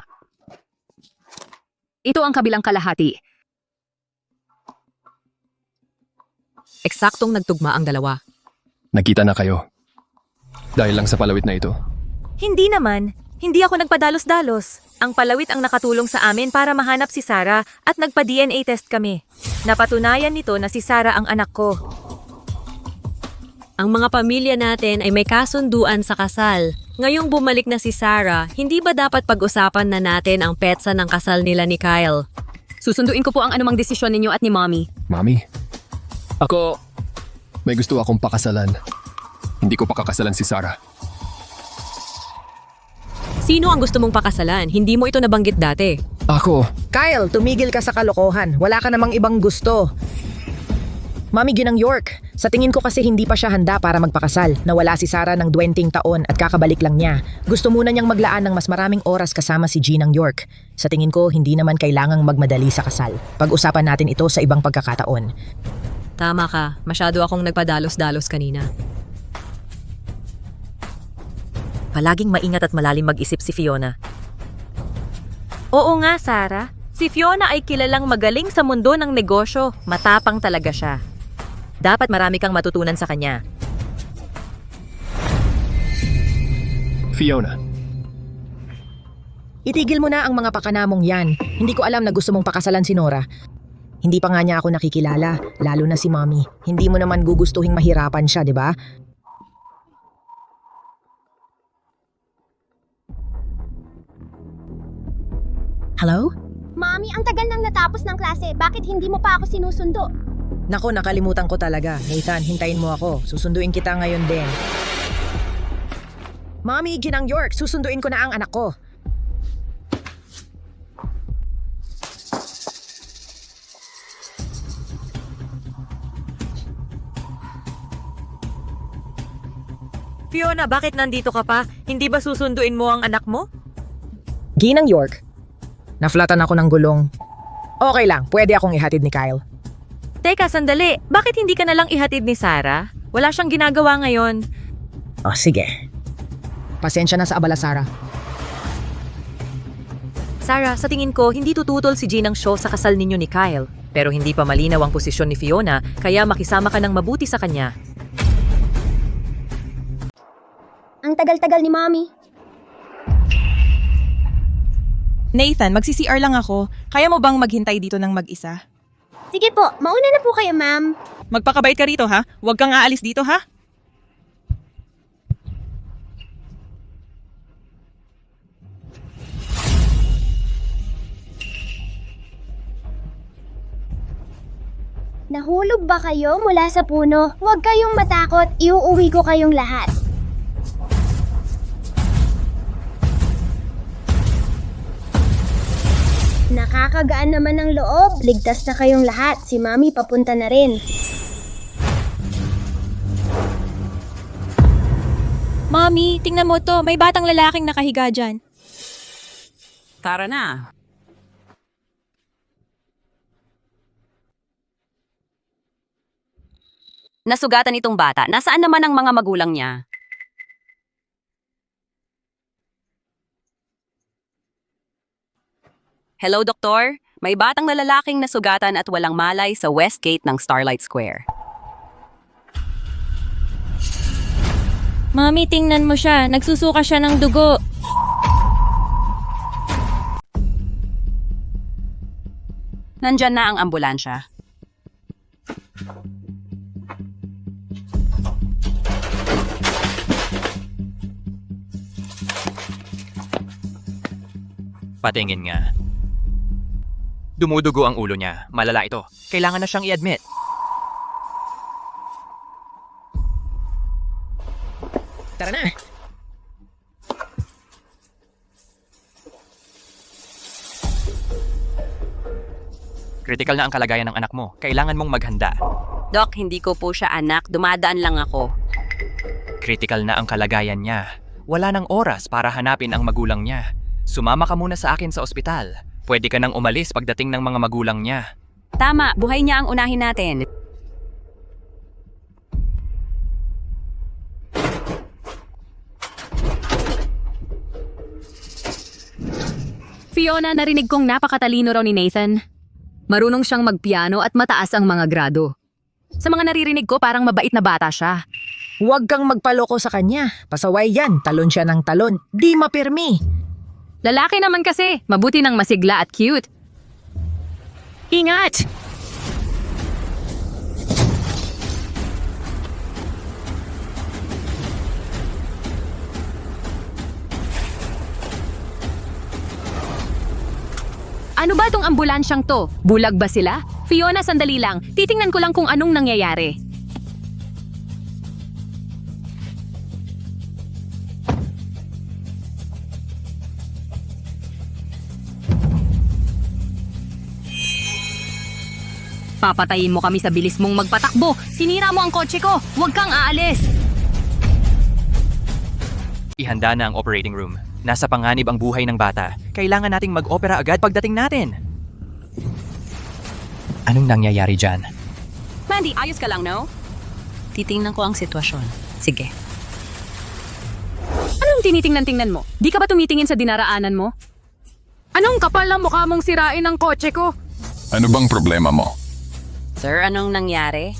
Ito ang kabilang kalahati. Eksaktong nagtugma ang dalawa. Nagkita na kayo. Dahil lang sa palawit na ito. Hindi naman. Hindi ako nagpadalos-dalos. Ang palawit ang nakatulong sa amin para mahanap si Sarah at nagpa-DNA test kami. Napatunayan nito na si Sarah ang anak ko. Ang mga pamilya natin ay may kasunduan sa kasal. Ngayong bumalik na si Sarah, hindi ba dapat pag-usapan na natin ang petsa ng kasal nila ni Kyle? Susunduin ko po ang anumang desisyon ninyo at ni Mommy. Mami? Ako, may gusto akong pakasalan. Hindi ko pakakasalan si Sarah. Sino ang gusto mong pakasalan? Hindi mo ito nabanggit dati. Ako. Kyle, tumigil ka sa kalokohan. Wala ka namang ibang gusto. Mami Ginang York, sa tingin ko kasi hindi pa siya handa para magpakasal. Nawala si Sarah ng 20 taon at kakabalik lang niya. Gusto muna niyang maglaan ng mas maraming oras kasama si Ginang York. Sa tingin ko, hindi naman kailangang magmadali sa kasal. Pag-usapan natin ito sa ibang pagkakataon. Tama ka. Masyado akong nagpadalos-dalos kanina. Palaging maingat at malalim mag-isip si Fiona. Oo nga, Sarah. Si Fiona ay kilalang magaling sa mundo ng negosyo. Matapang talaga siya. Dapat marami kang matutunan sa kanya. Fiona. Itigil mo na ang mga pakanamong yan. Hindi ko alam na gusto mong pakasalan si Nora. Hindi pa nga niya ako nakikilala, lalo na si Mommy. Hindi mo naman gugustuhing mahirapan siya, di ba? Hello? Mommy, ang tagal nang natapos ng klase. Bakit hindi mo pa ako sinusundo? Nako, nakalimutan ko talaga. Nathan, hintayin mo ako. Susunduin kita ngayon din. Mommy, Ginang York, susunduin ko na ang anak ko. Fiona, bakit nandito ka pa? Hindi ba susunduin mo ang anak mo? Ginang York, naflatan ako ng gulong. Okay lang, pwede akong ihatid ni Kyle. Teka, sandali. Bakit hindi ka nalang ihatid ni Sarah? Wala siyang ginagawa ngayon. Oh, sige. Pasensya na sa abala, Sarah. Sarah, sa tingin ko, hindi tututol si Ginang Shaw sa kasal ninyo ni Kyle. Pero hindi pa malinaw ang posisyon ni Fiona, kaya makisama ka ng mabuti sa kanya. Ang tagal-tagal ni Mommy. Nathan, magsi-CR lang ako. Kaya mo bang maghintay dito ng mag-isa? Sige po, mauna na po kayo, ma'am. Magpakabait ka rito, ha? Huwag kang aalis dito, ha? Nahulog ba kayo mula sa puno? Huwag kayong matakot, iuuwi ko kayong lahat. Nakakagaan naman ng loob. Ligtas na kayong lahat. Si Mommy papunta na rin. Mommy, tingnan mo to. May batang lalaking nakahiga dyan. Tara na. Nasugatan itong bata. Nasaan naman ang mga magulang niya? Hello, Doktor. May batang na lalaking nasugatan at walang malay sa West Gate ng Starlight Square. Mommy, tingnan mo siya. Nagsusuka siya ng dugo. Nandyan na ang ambulansya. Patingin nga. Dumudugo ang ulo niya. Malala ito. Kailangan na siyang i-admit. Tara na! Critical na ang kalagayan ng anak mo. Kailangan mong maghanda. Doc, hindi ko po siya anak. Dumadaan lang ako. Critical na ang kalagayan niya. Wala nang oras para hanapin ang magulang niya. Sumama ka muna sa akin sa ospital. Pwede ka nang umalis pagdating ng mga magulang niya. Tama, buhay niya ang unahin natin. Fiona, narinig kong napakatalino raw ni Nathan. Marunong siyang magpiano at mataas ang mga grado. Sa mga naririnig ko, parang mabait na bata siya. Huwag kang magpaloko sa kanya. Pasaway yan, talon siya ng talon. Di mapirmi. Lalaki naman kasi, mabuti ng masigla at cute. Ingat! Ano ba tong ambulansyang to? Bulag ba sila? Fiona, sandali lang. Titingnan ko lang kung anong nangyayari. Papatayin mo kami sa bilis mong magpatakbo. Sinira mo ang kotse ko. Huwag kang aalis. Ihanda na ang operating room. Nasa panganib ang buhay ng bata. Kailangan nating mag-opera agad pagdating natin. Anong nangyayari dyan? Mandy, ayos ka lang, no? Titingnan ko ang sitwasyon. Sige. Anong tinitingnan-tingnan mo? Di ka ba tumitingin sa dinaraanan mo? Anong kapal ng mukha mong sirain ang kotse ko? Ano bang problema mo? Sir, anong nangyari?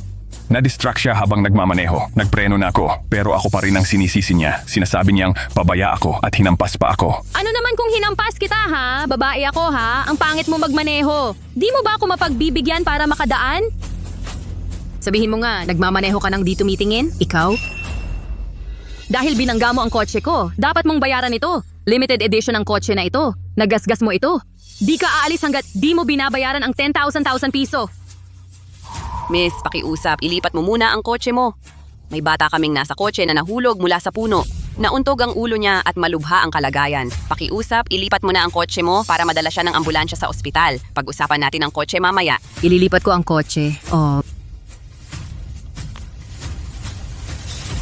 Na-distract siya habang nagmamaneho. Nagpreno na ako, pero ako pa rin ang sinisisi niya. Sinasabi niyang pabaya ako at hinampas pa ako. Ano naman kung hinampas kita, ha? Babae ako, ha? Ang pangit mo magmaneho. Di mo ba ako mapagbibigyan para makadaan? Sabihin mo nga, nagmamaneho ka nang di tumitingin? Ikaw? Dahil binangga mo ang kotse ko, dapat mong bayaran ito. Limited edition ang kotse na ito. Nagasgas mo ito. Di ka aalis hanggat di mo binabayaran ang 10,000 piso. Miss, pakiusap, ilipat mo muna ang kotse mo. May bata kaming nasa kotse na nahulog mula sa puno. Nauntog ang ulo niya at malubha ang kalagayan. Pakiusap, ilipat mo na ang kotse mo para madala siya ng ambulansya sa ospital. Pag-usapan natin ang kotse mamaya. Ililipat ko ang kotse. Oh.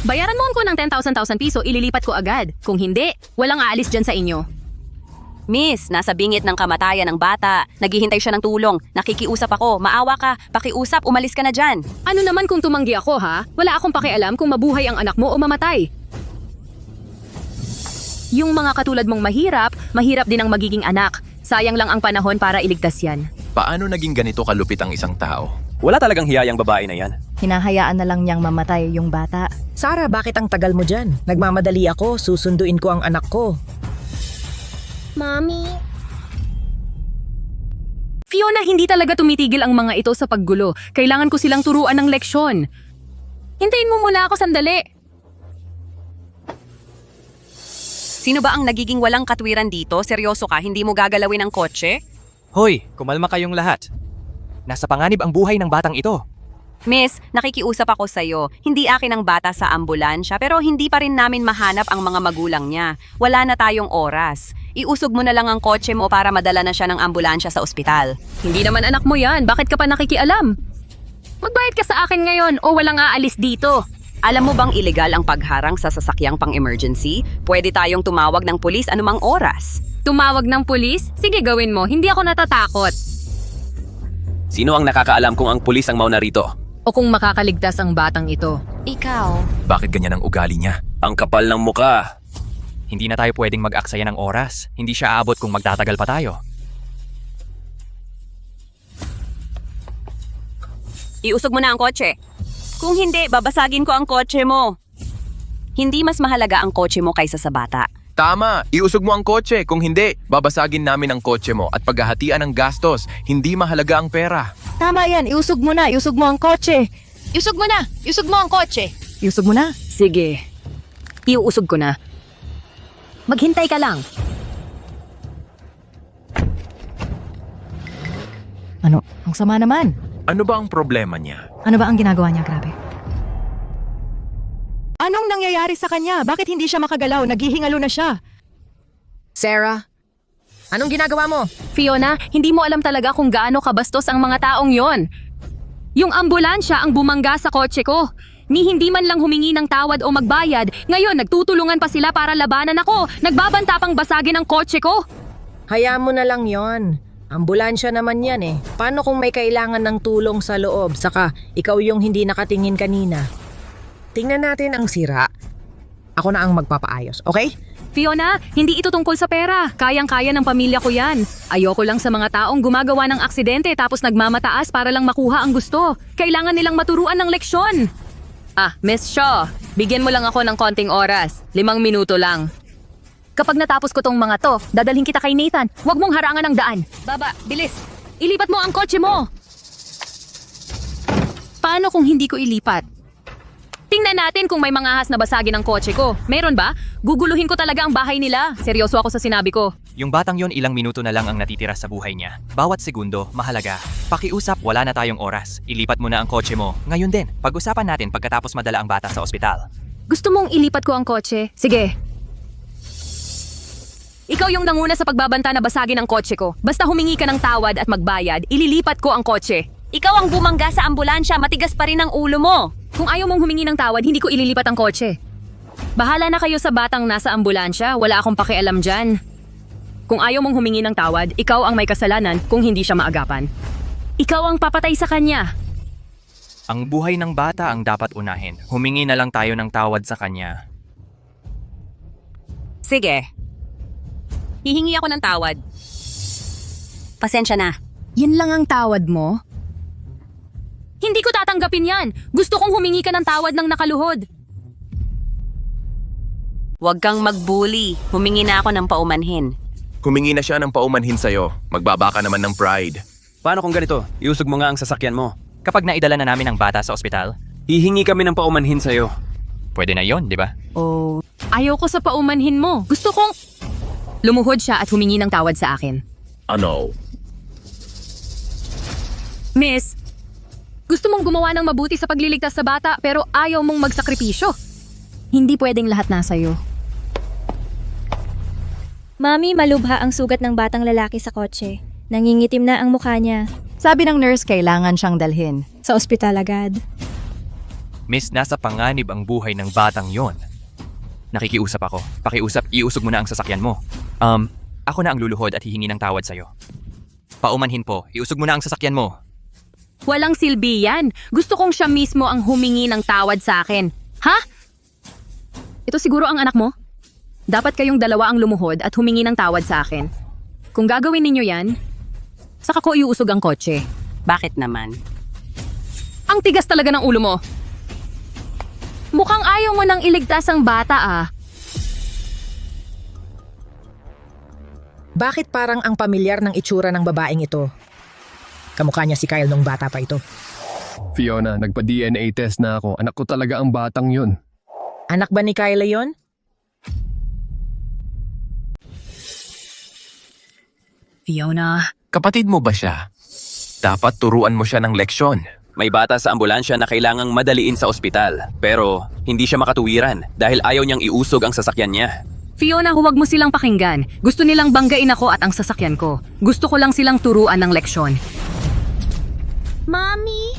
Bayaran mo ko ng 10,000 piso, ililipat ko agad. Kung hindi, walang aalis dyan sa inyo. Miss, nasa bingit ng kamatayan ng bata. Naghihintay siya ng tulong. Nakikiusap ako. Maawa ka. Pakiusap, umalis ka na dyan. Ano naman kung tumanggi ako, ha? Wala akong pakialam kung mabuhay ang anak mo o mamatay. Yung mga katulad mong mahirap din ang magiging anak. Sayang lang ang panahon para iligtas yan. Paano naging ganito kalupit ang isang tao? Wala talagang hiyayang babae na yan. Hinahayaan na lang niyang mamatay yung bata. Sarah, bakit ang tagal mo dyan? Nagmamadali ako, susunduin ko ang anak ko. Mommy? Fiona, hindi talaga tumitigil ang mga ito sa paggulo. Kailangan ko silang turuan ng leksyon. Hintayin mo muna ako sandali. Sino ba ang nagiging walang katwiran dito? Seryoso ka, hindi mo gagalawin ang kotse? Hoy, kumalma kayong lahat. Nasa panganib ang buhay ng batang ito. Miss, nakikiusap ako sa'yo. Hindi akin ang bata sa ambulansya pero hindi pa rin namin mahanap ang mga magulang niya. Wala na tayong oras. Iusog mo na lang ang kotse mo para madala na siya ng ambulansya sa ospital. Hindi naman anak mo yan. Bakit ka pa nakikialam? Magbayad ka sa akin ngayon o walang aalis dito. Alam mo bang illegal ang pagharang sa sasakyang pang-emergency? Pwede tayong tumawag ng pulis anumang oras. Tumawag ng pulis? Sige, gawin mo. Hindi ako natatakot. Sino ang nakakaalam kung ang pulis ang mauna rito? O kung makakaligtas ang batang ito. Ikaw. Bakit ganyan ang ugali niya? Ang kapal ng muka. Hindi na tayo pwedeng mag-aksaya ng oras. Hindi siya aabot kung magtatagal pa tayo. Iusog mo na ang kotse. Kung hindi, babasagin ko ang kotse mo. Hindi mas mahalaga ang kotse mo kaysa sa bata. Tama! Iusog mo ang kotse. Kung hindi, babasagin namin ang kotse mo at paghahatian ng gastos. Hindi mahalaga ang pera. Tama yan, iusog mo na, iusog mo ang kotse. Iusog mo na! Iusog mo ang kotse! Iusog mo na. Sige. Iuusog ko na. Maghintay ka lang. Ano? Ang sama naman. Ano ba ang problema niya? Ano ba ang ginagawa niya? Grabe. Anong nangyayari sa kanya? Bakit hindi siya makagalaw? Naghihingalo na siya. Sarah, anong ginagawa mo? Fiona, hindi mo alam talaga kung gaano kabastos ang mga taong yon. Yung ambulansya ang bumangga sa kotse ko. Ni hindi man lang humingi ng tawad o magbayad, ngayon nagtutulungan pa sila para labanan ako. Nagbabanta pang basagin ang kotse ko. Hayaan mo na lang yon. Ambulansya naman yan eh. Paano kung may kailangan ng tulong sa loob, saka ikaw yung hindi nakatingin kanina? Tingnan natin ang sira. Ako na ang magpapaayos, okay? Fiona, hindi ito tungkol sa pera. Kayang-kaya ng pamilya ko yan. Ayoko lang sa mga taong gumagawa ng aksidente tapos nagmamataas para lang makuha ang gusto. Kailangan nilang maturuan ng leksyon. Miss Shaw, bigyan mo lang ako ng konting oras. 5 minuto lang. Kapag natapos ko tong mga to, dadalhin kita kay Nathan. Huwag mong harangan ang daan. Baba, bilis. Ilipat mo ang kotse mo. Paano kung hindi ko ilipat? Tingnan natin kung may mga ahas na basagin ang kotse ko. Meron ba? Guguluhin ko talaga ang bahay nila. Seryoso ako sa sinabi ko. Yung batang yon ilang minuto na lang ang natitira sa buhay niya. Bawat segundo, mahalaga. Pakiusap, wala na tayong oras. Ilipat mo na ang kotse mo. Ngayon din, pag-usapan natin pagkatapos madala ang bata sa ospital. Gusto mong ilipat ko ang kotse? Sige. Ikaw yung nanguna sa pagbabanta na basagin ang kotse ko. Basta humingi ka ng tawad at magbayad, ililipat ko ang kotse. Ikaw ang bumangga sa ambulansya, matigas pa rin ang ulo mo. Kung ayaw mong humingi ng tawad, hindi ko ililipat ang kotse. Bahala na kayo sa batang nasa ambulansya, wala akong pakialam dyan. Kung ayaw mong humingi ng tawad, ikaw ang may kasalanan kung hindi siya maagapan. Ikaw ang papatay sa kanya. Ang buhay ng bata ang dapat unahin. Humingi na lang tayo ng tawad sa kanya. Sige. Hihingi ako ng tawad. Pasensya na. Yan lang ang tawad mo? Hindi ko tatanggapin yan. Gusto kong humingi ka ng tawad ng nakaluhod. Huwag kang magbully. Humingi na ako ng paumanhin. Humingi na siya ng paumanhin sa'yo. Magbaba ka naman ng pride. Paano kung ganito? Iusog mo nga ang sasakyan mo. Kapag naidala na namin ang bata sa ospital, hihingi kami ng paumanhin sa'yo. Pwede na yon, di ba? Oh, ayaw ko sa paumanhin mo. Gusto kong lumuhod siya at humingi ng tawad sa akin. Ano? Miss, gusto mong gumawa ng mabuti sa pagliligtas sa bata pero ayaw mong magsakripisyo. Hindi pwedeng lahat nasa iyo. Mami, malubha ang sugat ng batang lalaki sa kotse. Nangingitim na ang mukha niya. Sabi ng nurse kailangan siyang dalhin. Sa ospital agad. Miss, nasa panganib ang buhay ng batang yon. Nakikiusap ako. Pakiusap, iusog mo na ang sasakyan mo. Ako na ang luluhod at hihingi ng tawad sa'yo. Paumanhin po, iusog mo na ang sasakyan mo. Walang silbi yan. Gusto kong siya mismo ang humingi ng tawad sa akin. Ha? Ito siguro ang anak mo? Dapat kayong dalawa ang lumuhod at humingi ng tawad sa akin. Kung gagawin ninyo yan, saka ko iuusog ang kotse. Bakit naman? Ang tigas talaga ng ulo mo. Mukhang ayaw mo nang iligtas ang bata Bakit parang ang pamilyar ng itsura ng babaeng ito? Kamukha niya si Kyle nung bata pa ito. Fiona, nagpa-DNA test na ako. Anak ko talaga ang batang yun. Anak ba ni Kyle yon? Fiona. Kapatid mo ba siya? Dapat turuan mo siya ng leksyon. May bata sa ambulansya na kailangang madaliin sa ospital. Pero hindi siya makatuwiran dahil ayaw niyang iusog ang sasakyan niya. Fiona, huwag mo silang pakinggan. Gusto nilang banggain ako at ang sasakyan ko. Gusto ko lang silang turuan ng leksyon. Mommy?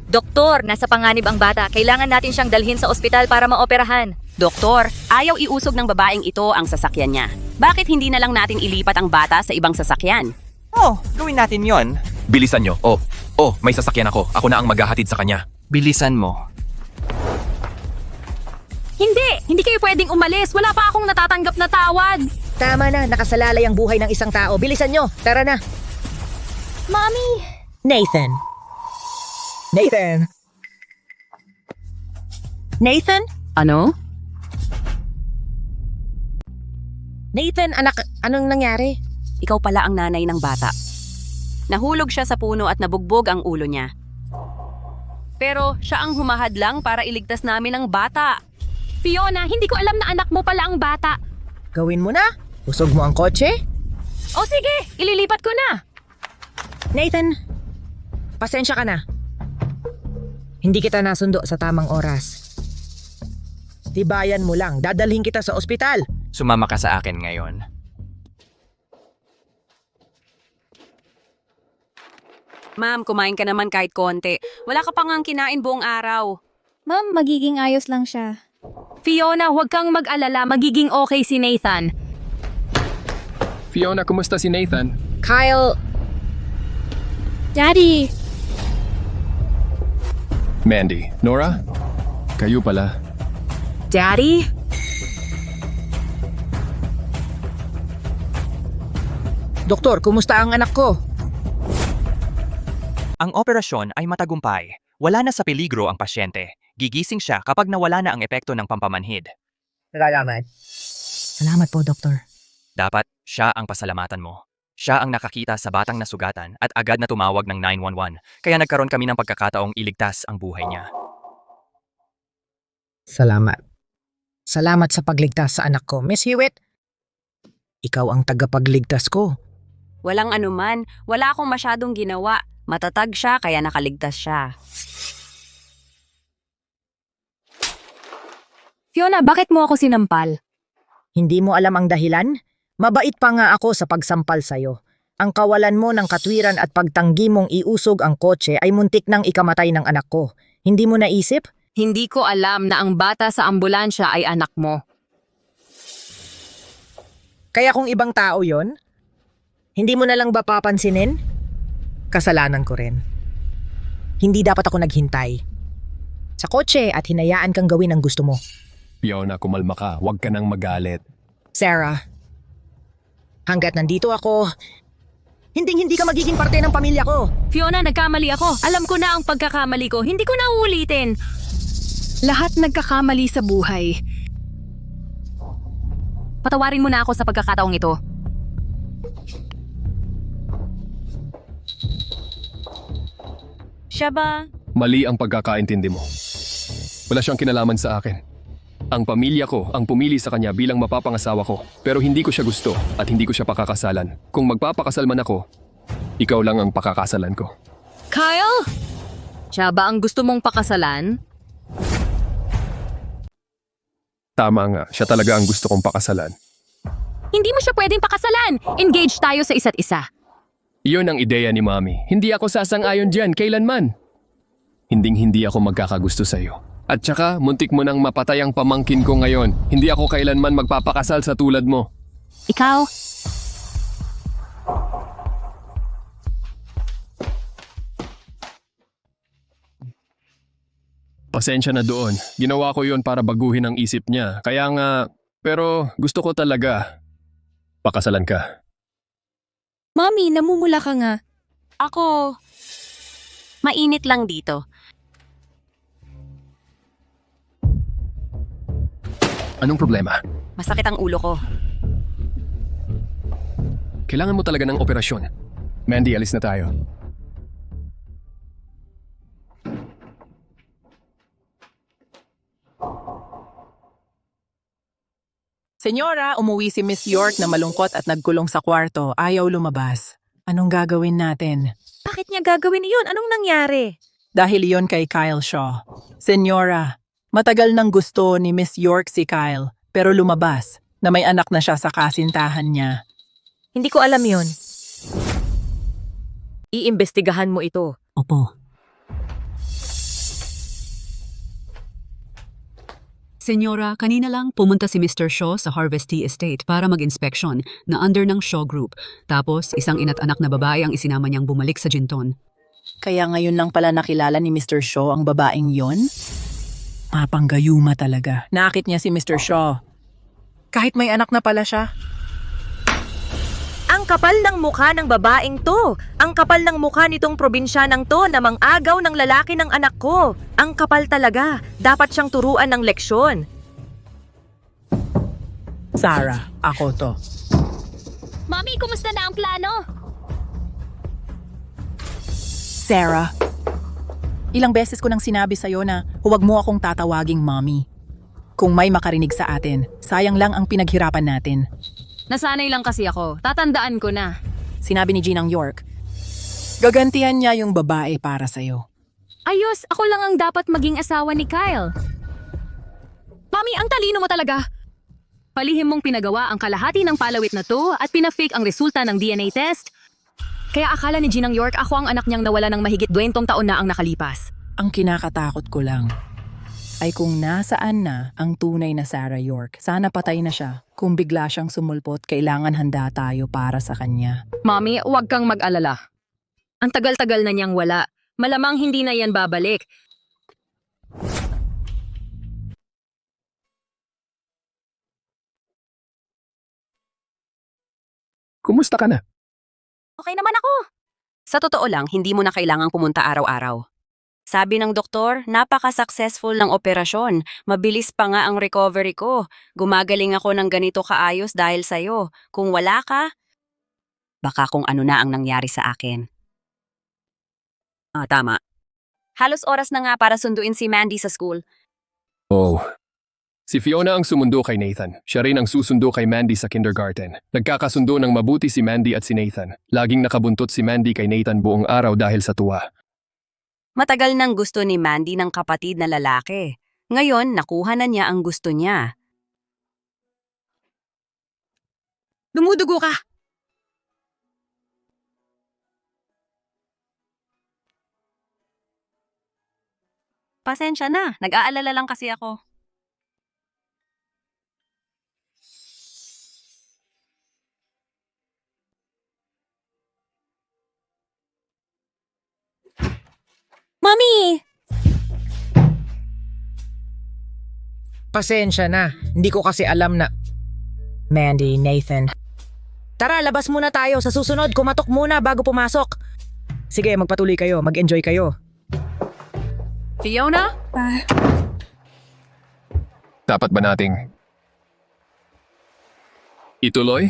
Doktor, nasa panganib ang bata. Kailangan natin siyang dalhin sa ospital para maoperahan. Doktor, ayaw iusog ng babaeng ito ang sasakyan niya. Bakit hindi na lang natin ilipat ang bata sa ibang sasakyan? Gawin natin yon. Bilisan nyo. May sasakyan ako. Ako na ang maghahatid sa kanya. Bilisan mo. Hindi kayo pwedeng umalis. Wala pa akong natatanggap na tawad. Tama na, nakasalalay ang buhay ng isang tao. Bilisan nyo, tara na. Mommy! Nathan. Nathan? Ano? Nathan, anak, anong nangyari? Ikaw pala ang nanay ng bata. Nahulog siya sa puno at nabugbog ang ulo niya. Pero siya ang humahadlang para iligtas namin ang bata. Fiona, hindi ko alam na anak mo pala ang bata. Gawin mo na. Usog mo ang kotse. O sige, ililipat ko na. Nathan, pasensya ka na. Hindi kita nasundo sa tamang oras. Tibayan mo lang, dadalhin kita sa ospital. Sumama ka sa akin ngayon. Ma'am, kumain ka naman kahit konti. Wala ka pa ngang kinain buong araw. Ma'am, magiging ayos lang siya. Fiona, huwag kang mag-alala. Magiging okay si Nathan. Fiona, kumusta si Nathan? Kyle... Daddy! Mandy, Nora? Kayo pala. Daddy? Doktor, kumusta ang anak ko? Ang operasyon ay matagumpay. Wala na sa peligro ang pasyente. Gigising siya kapag nawala na ang epekto ng pampamanhid. Salamat. Salamat po, Doktor. Dapat siya ang pasalamatan mo. Siya ang nakakita sa batang nasugatan at agad na tumawag ng 911. Kaya nagkaroon kami ng pagkakataong iligtas ang buhay niya. Salamat. Salamat sa pagligtas sa anak ko. Miss Hewitt, ikaw ang tagapagligtas ko. Walang anuman, wala akong masyadong ginawa. Matatag siya kaya nakaligtas siya. Fiona, bakit mo ako sinampal? Hindi mo alam ang dahilan? Mabait pa nga ako sa pagsampal sa'yo. Ang kawalan mo ng katwiran at pagtanggi mong iusog ang kotse ay muntik nang ikamatay ng anak ko. Hindi mo naisip? Hindi ko alam na ang bata sa ambulansya ay anak mo. Kaya kung ibang tao yon, hindi mo na lang ba papansinin? Kasalanan ko rin. Hindi dapat ako naghintay sa kotse at hinayaan kang gawin ang gusto mo. Fiona, kumalma ka. Huwag ka nang magalit. Sarah, hanggat nandito ako, hindi ka magiging parte ng pamilya ko. Fiona, nagkamali ako. Alam ko na ang pagkakamali ko. Hindi ko na uulitin. Lahat nagkakamali sa buhay. Patawarin mo na ako sa pagkakataong ito. Siya ba? Mali ang pagkakaintindi mo. Wala siyang kinalaman sa akin. Ang pamilya ko ang pumili sa kanya bilang mapapangasawa ko. Pero hindi ko siya gusto at hindi ko siya pakakasalan. Kung magpapakasal man ako, ikaw lang ang pakakasalan ko. Kyle? Siya ba ang gusto mong pakasalan? Tama nga, siya talaga ang gusto kong pakasalan. Hindi mo siya pwedeng pakasalan. Engage tayo sa isa't isa. Iyon ang ideya ni Mami. Hindi ako sasang-ayon dyan, kailanman. Hinding-hindi ako magkakagusto sa'yo. At saka, muntik mo nang mapatay ang pamangkin ko ngayon. Hindi ako kailanman magpapakasal sa tulad mo. Ikaw? Pasensya na doon. Ginawa ko yon para baguhin ang isip niya. Kaya nga, pero gusto ko talaga. Pakasalan ka. Mommy, namumula ka nga. Ako, mainit lang dito. Anong problema? Masakit ang ulo ko. Kailangan mo talaga ng operasyon. Mandy, alis na tayo. Senyora, umuwi si Miss York na malungkot at nagkulong sa kwarto. Ayaw lumabas. Anong gagawin natin? Bakit niya gagawin iyon? Anong nangyari? Dahil iyon kay Kyle Shaw. Senyora, matagal nang gusto ni Miss York si Kyle, pero lumabas na may anak na siya sa kasintahan niya. Hindi ko alam yon. Iimbestigahan mo ito. Opo. Senyora, kanina lang pumunta si Mr. Shaw sa Harvest Tea Estate para mag-inspeksyon na under ng Shaw Group. Tapos, isang ina't anak na babae ang isinama niyang bumalik sa Ginton. Kaya ngayon lang pala nakilala ni Mr. Shaw ang babaeng yon? Mapanggayuma talaga. Nakit niya si Mr. Shaw. Kahit may anak na pala siya. Ang kapal ng mukha ng babaeng to. Ang kapal ng mukha nitong probinsyanang to na mang-agaw ng lalaki ng anak ko. Ang kapal talaga. Dapat siyang turuan ng leksyon. Sarah, ako to. Mami, kumusta na ang plano? Sarah, ilang beses ko nang sinabi sa'yo na huwag mo akong tatawaging mommy. Kung may makarinig sa atin, sayang lang ang pinaghirapan natin. Nasanay lang kasi ako. Tatandaan ko na. Sinabi ni Ginang York, gagantihan niya yung babae para sa'yo. Ayos, ako lang ang dapat maging asawa ni Kyle. Mami, ang talino mo talaga. Palihim mong pinagawa ang kalahati ng palawit na to at pinafake ang resulta ng DNA test. Kaya akala ni Ginang York ako ang anak niyang nawala ng mahigit 20 taon na ang nakalipas. Ang kinakatakot ko lang ay kung nasaan na ang tunay na Sarah York. Sana patay na siya. Kung bigla siyang sumulpot, kailangan handa tayo para sa kanya. Mami, huwag kang mag-alala. Ang tagal-tagal na niyang wala. Malamang hindi na yan babalik. kumusta ka na? Okay naman ako. Sa totoo lang, hindi mo na kailangang pumunta araw-araw. Sabi ng doktor, napaka-successful ng operasyon. Mabilis pa nga ang recovery ko. Gumagaling ako ng ganito kaayos dahil sa'yo. Kung wala ka, baka kung ano na ang nangyari sa akin. Tama. Halos oras na nga para sunduin si Mandy sa school. Oh. Si Fiona ang sumundo kay Nathan. Siya rin ang susundo kay Mandy sa kindergarten. Nagkakasundo ng mabuti si Mandy at si Nathan. Laging nakabuntot si Mandy kay Nathan buong araw dahil sa tuwa. Matagal nang gusto ni Mandy ng kapatid na lalaki. Ngayon, nakuha na niya ang gusto niya. Dumudugo ka! Pasensya na, nag-aalala lang kasi ako. Mami! Pasensya na. Hindi ko kasi alam na... Mandy, Nathan. Tara, labas muna tayo. Sa susunod, kumatok muna bago pumasok. Sige, magpatuloy kayo. Mag-enjoy kayo. Fiona? Dapat ba nating ituloy?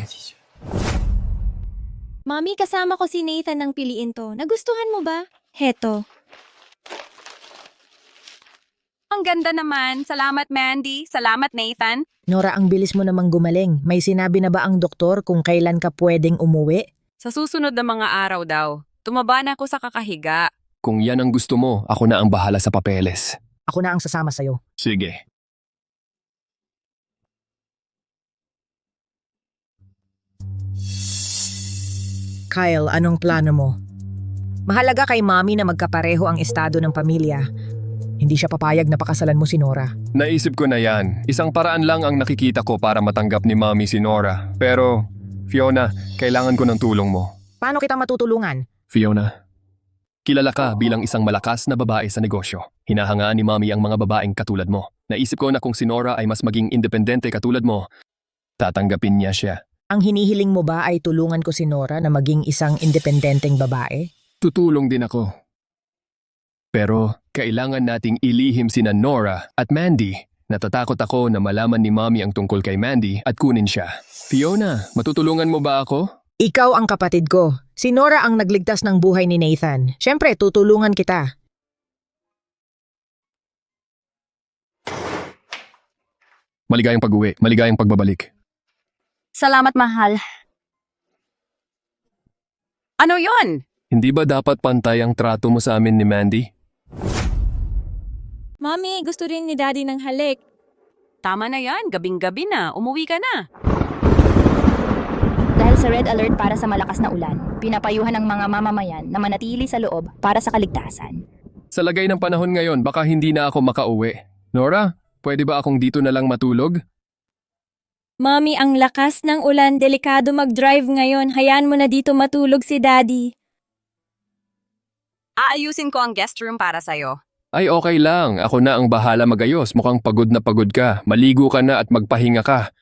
Mami, kasama ko si Nathan nang piliin to. Nagustuhan mo ba? Heto. Ang ganda naman. Salamat, Mandy. Salamat, Nathan. Nora, ang bilis mo namang gumaling. May sinabi na ba ang doktor kung kailan ka pwedeng umuwi? Sa susunod na mga araw daw, tumaba na ako sa kakahiga. Kung yan ang gusto mo, ako na ang bahala sa papeles. Ako na ang sasama sa'yo. Sige. Kyle, anong plano mo? Mahalaga kay Mommy na magkapareho ang estado ng pamilya. Hindi siya papayag na pakasalan mo si Nora. Naisip ko na yan. Isang paraan lang ang nakikita ko para matanggap ni Mommy si Nora. Pero, Fiona, kailangan ko ng tulong mo. Paano kita matutulungan? Fiona, kilala ka bilang isang malakas na babae sa negosyo. Hinahangaan ni Mommy ang mga babaeng katulad mo. Naisip ko na kung si Nora ay mas maging independente katulad mo, tatanggapin niya siya. Ang hinihiling mo ba ay tulungan ko si Nora na maging isang independenteng babae? Tutulong din ako. Pero kailangan nating ilihim sina Nora at Mandy. Natatakot ako na malaman ni Mommy ang tungkol kay Mandy at kunin siya. Fiona, matutulungan mo ba ako? Ikaw ang kapatid ko. Si Nora ang nagligtas ng buhay ni Nathan. Siyempre, tutulungan kita. Maligayang pag-uwi, maligayang pagbabalik. Salamat, mahal. Ano yon? Hindi ba dapat pantay ang trato mo sa amin ni Mandy? Mami, gusto rin ni Daddy ng halik. Tama na yan, gabing-gabi na. Umuwi ka na. Dahil sa red alert para sa malakas na ulan, pinapayuhan ng mga mamamayan na manatili sa loob para sa kaligtasan. Sa lagay ng panahon ngayon, baka hindi na ako makauwi. Nora, pwede ba akong dito na lang matulog? Mami, ang lakas ng ulan, delikado mag-drive ngayon. Hayaan mo na dito matulog si Daddy. Aayusin ko ang guest room para sa'yo. Ay okay lang, ako na ang bahala magayos. Mukhang pagod na pagod ka. Maligo ka na at magpahinga ka.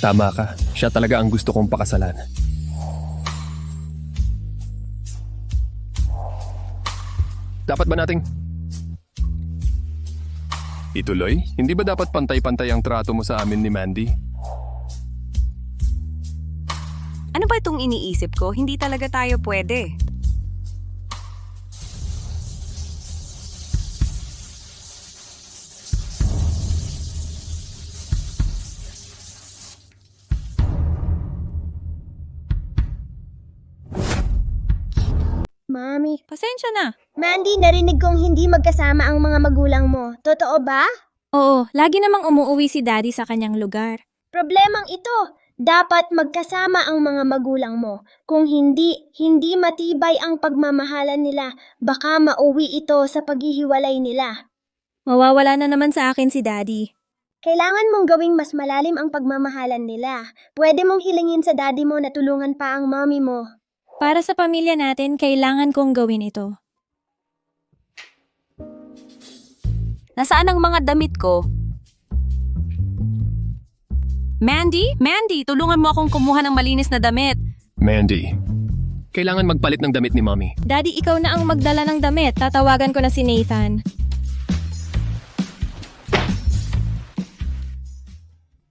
Tama ka, siya talaga ang gusto kong pakasalan. Dapat ba nating ituloy? Hindi ba dapat pantay-pantay ang trato mo sa amin ni Mandy? Ano ba itong iniisip ko? Hindi talaga tayo pwede. Mami. Pasensya na. Mandy, narinig kong hindi magkasama ang mga magulang mo. Totoo ba? Oo, lagi namang umuuwi si Daddy sa kanyang lugar. Problemang ito. Dapat magkasama ang mga magulang mo. Kung hindi matibay ang pagmamahalan nila. Baka mauwi ito sa paghihiwalay nila. Mawawala na naman sa akin si Daddy. Kailangan mong gawing mas malalim ang pagmamahalan nila. Pwede mong hilingin sa daddy mo na tulungan pa ang mommy mo. Para sa pamilya natin, kailangan kong gawin ito. Nasaan ang mga damit ko? Mandy? Mandy, tulungan mo akong kumuha ng malinis na damit. Mandy, kailangan magpalit ng damit ni Mommy. Daddy, ikaw na ang magdala ng damit. Tatawagan ko na si Nathan.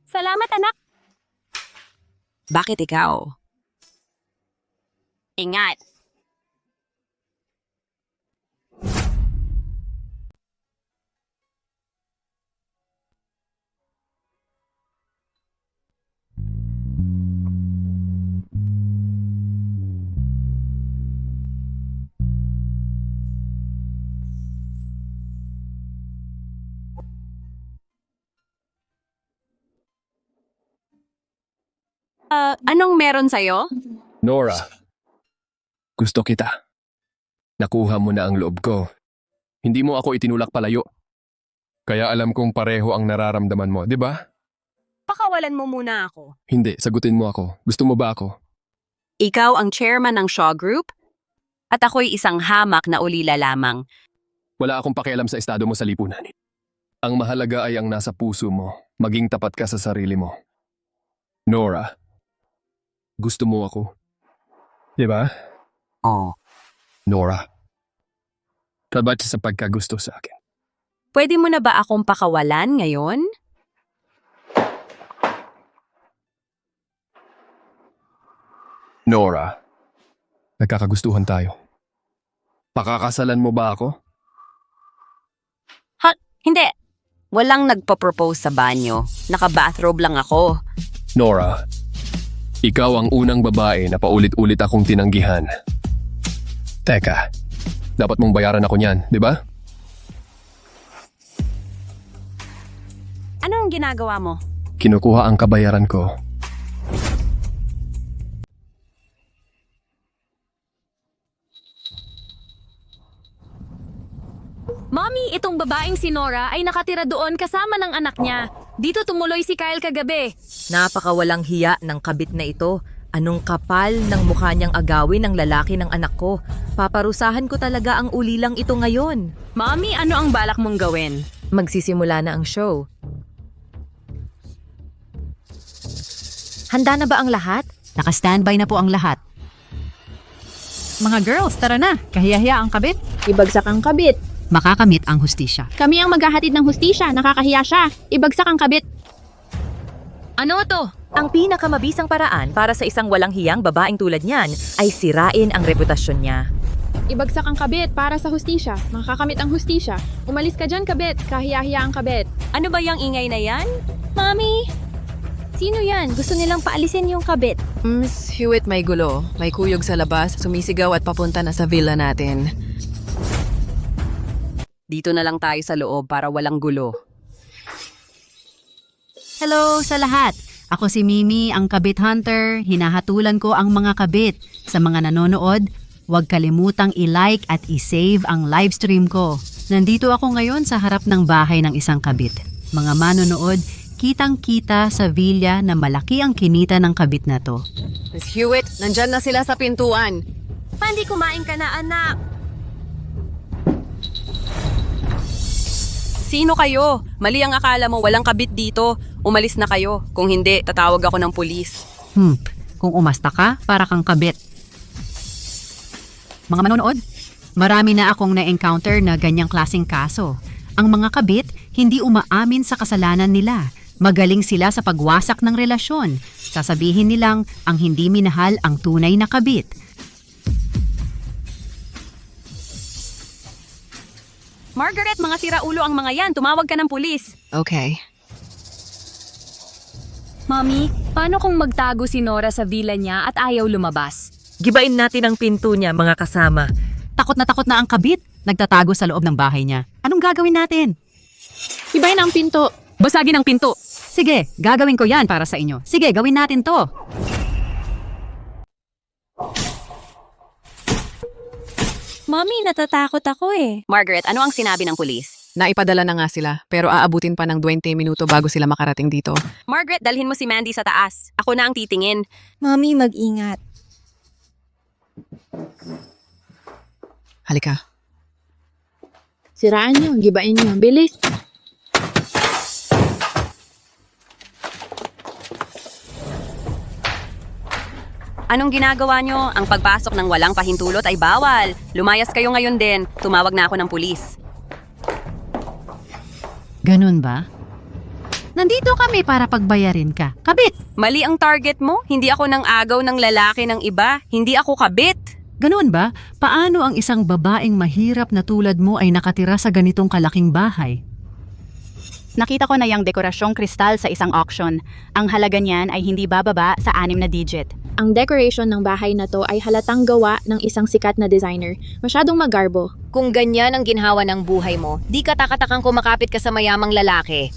Salamat, anak. Bakit ikaw? Ingat. Anong meron sa'yo? Nora, gusto kita. Nakuha mo na ang loob ko. Hindi mo ako itinulak palayo. Kaya alam kong pareho ang nararamdaman mo, di ba? Pakawalan mo muna ako. Hindi, sagutin mo ako. Gusto mo ba ako? Ikaw ang chairman ng Shaw Group? At ako'y isang hamak na ulila lamang. Wala akong pakialam sa estado mo sa lipunan. Ang mahalaga ay ang nasa puso mo. Maging tapat ka sa sarili mo. Nora, gusto mo ako? Di ba? Oo. Nora, tabat sa pagkagusto sa akin. Pwede mo na ba akong pakawalan ngayon? Nora, nagkakagustuhan tayo. Pakakasalan mo ba ako? Ha? Hindi. Walang nagpa-propose sa banyo. Naka-bathrobe lang ako. Nora, ikaw ang unang babae na paulit-ulit akong tinanggihan. Teka, dapat mong bayaran ako niyan, di ba? Anong ginagawa mo? Kinukuha ang kabayaran ko. Mommy, itong babaeng si Nora ay nakatira doon kasama ng anak niya. Dito tumuloy si Kyle kagabi. Napakawalang hiya ng kabit na ito. Anong kapal ng mukha niyang agawin ng lalaki ng anak ko. Paparusahan ko talaga ang ulilang ito ngayon. Mommy, ano ang balak mong gawin? Magsisimula na ang show. Handa na ba ang lahat? Naka-standby na po ang lahat. Mga girls, tara na. Kahiyahiya ang kabit. Ibagsak ang kabit. Makakamit ang hustisya. Kami ang maghahatid ng hustisya. Nakakahiya siya. Ibagsak ang kabit. Ano to? Ang pinakamabisang paraan para sa isang walang hiyang babaeng tulad niyan ay sirain ang reputasyon niya. Ibagsak ang kabit para sa hustisya. Makakamit ang hustisya. Umalis ka dyan, kabit. Kahiya-hiya ang kabit. Ano ba yung ingay na yan? Mami! Sino yan? Gusto nilang paalisin yung kabit. Miss Hewitt, may gulo. May kuyog sa labas, sumisigaw at papunta na sa villa natin. Dito na lang tayo sa loob para walang gulo. Hello sa lahat. Ako si Mimi, ang kabit hunter. Hinahatulan ko ang mga kabit. Sa mga nanonood, huwag kalimutang i-like at i-save ang livestream ko. Nandito ako ngayon sa harap ng bahay ng isang kabit. Mga manonood, kitang-kita sa villa na malaki ang kinita ng kabit na to. Miss Hewitt, nandyan na sila sa pintuan. Mandy, kumain ka na, anak. Sino kayo? Mali ang akala mo, walang kabit dito. Umalis na kayo. Kung hindi, tatawag ako ng pulis. Kung umasta ka, para kang kabit. Mga manonood, marami na akong na-encounter na ganyang klaseng kaso. Ang mga kabit, hindi umaamin sa kasalanan nila. Magaling sila sa pagwasak ng relasyon. Sasabihin nilang ang hindi minahal ang tunay na kabit. Margaret, mga siraulo ang mga yan. Tumawag ka ng pulis. Okay. Mommy, paano kung magtago si Nora sa villa niya at ayaw lumabas? Gibain natin ang pinto niya, mga kasama. Takot na ang kabit. Nagtatago sa loob ng bahay niya. Anong gagawin natin? Ibahin ang pinto. Basagin ang pinto. Sige, gagawin ko yan para sa inyo. Sige, gawin natin to. Mommy, natatakot ako eh. Margaret, ano ang sinabi ng pulis? Naipadala na nga sila, pero aabutin pa ng 20 minuto bago sila makarating dito. Margaret, dalhin mo si Mandy sa taas. Ako na ang titingin. Mommy, mag-ingat. Halika. Siraan nyo, gibain nyo. Bilis! Anong ginagawa nyo? Ang pagpasok ng walang pahintulot ay bawal. Lumayas kayo ngayon din. Tumawag na ako ng pulis. Ganun ba? Nandito kami para pagbayarin ka. Kabit! Mali ang target mo. Hindi ako nang agaw ng lalaki ng iba. Hindi ako kabit. Ganun ba? Paano ang isang babaeng mahirap na tulad mo ay nakatira sa ganitong kalaking bahay? Nakita ko na yung dekorasyong kristal sa isang auction. Ang halaga niyan ay hindi bababa sa 6 na digit. Ang decoration ng bahay na to ay halatang gawa ng isang sikat na designer. Masyadong magarbo. Kung ganyan ang ginhawa ng buhay mo, di ka takatakang kumakapit ka sa mayamang lalaki.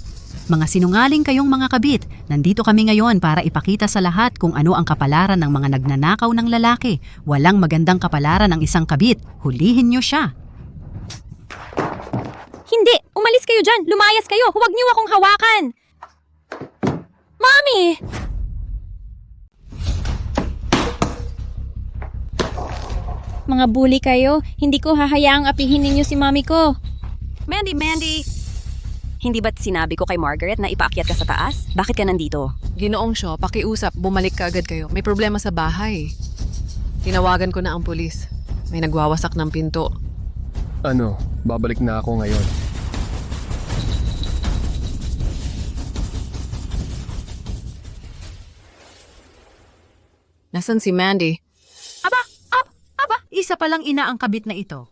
Mga sinungaling kayong mga kabit, nandito kami ngayon para ipakita sa lahat kung ano ang kapalaran ng mga nagnanakaw ng lalaki. Walang magandang kapalaran ng isang kabit. Hulihin niyo siya. Hindi! Umalis kayo dyan! Lumayas kayo! Huwag niyo akong hawakan! Mommy! Mga bully kayo. Hindi ko hahayaang apihin ninyo si mami ko. Mandy! Hindi ba't sinabi ko kay Margaret na ipaakyat ka sa taas? Bakit ka nandito? Ginoong Shaw, pakiusap, bumalik ka agad kayo. May problema sa bahay. Tinawagan ko na ang pulis. May nagwawasak ng pinto. Ano, babalik na ako ngayon. Nasaan si Mandy? Isa palang ina ang kabit na ito.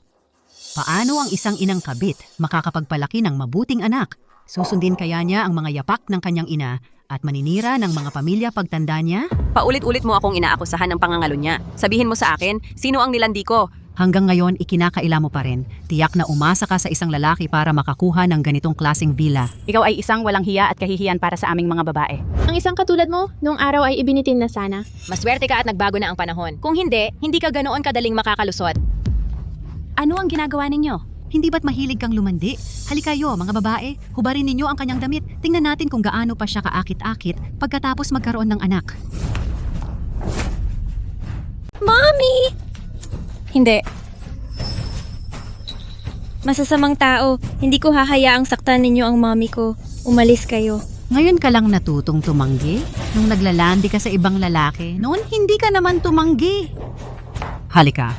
Paano ang isang inang kabit makakapagpalaki ng mabuting anak? Susundin kaya niya ang mga yapak ng kanyang ina at maninira ng mga pamilya pagtanda niya? Paulit-ulit mo akong inaakusahan ng pangangalo niya. Sabihin mo sa akin, sino ang nilandi ko? Hanggang ngayon, ikinakaila mo pa rin. Tiyak na umasa ka sa isang lalaki para makakuha ng ganitong klaseng villa. Ikaw ay isang walang hiya at kahihiyan para sa aming mga babae. Ang isang katulad mo, noong araw ay ibinitin na sana. Maswerte ka at nagbago na ang panahon. Kung hindi, hindi ka ganoon kadaling makakalusot. Ano ang ginagawa ninyo? Hindi ba't mahilig kang lumandi? Halika kayo, mga babae. Hubarin ninyo ang kanyang damit. Tingnan natin kung gaano pa siya kaakit-akit pagkatapos magkaroon ng anak. Mommy! Hindi. Masasamang tao. Hindi ko hahayaang saktan ninyo ang mommy ko. Umalis kayo. Ngayon ka lang natutong tumanggi? Nung naglalandi ka sa ibang lalaki, noon hindi ka naman tumanggi. Halika.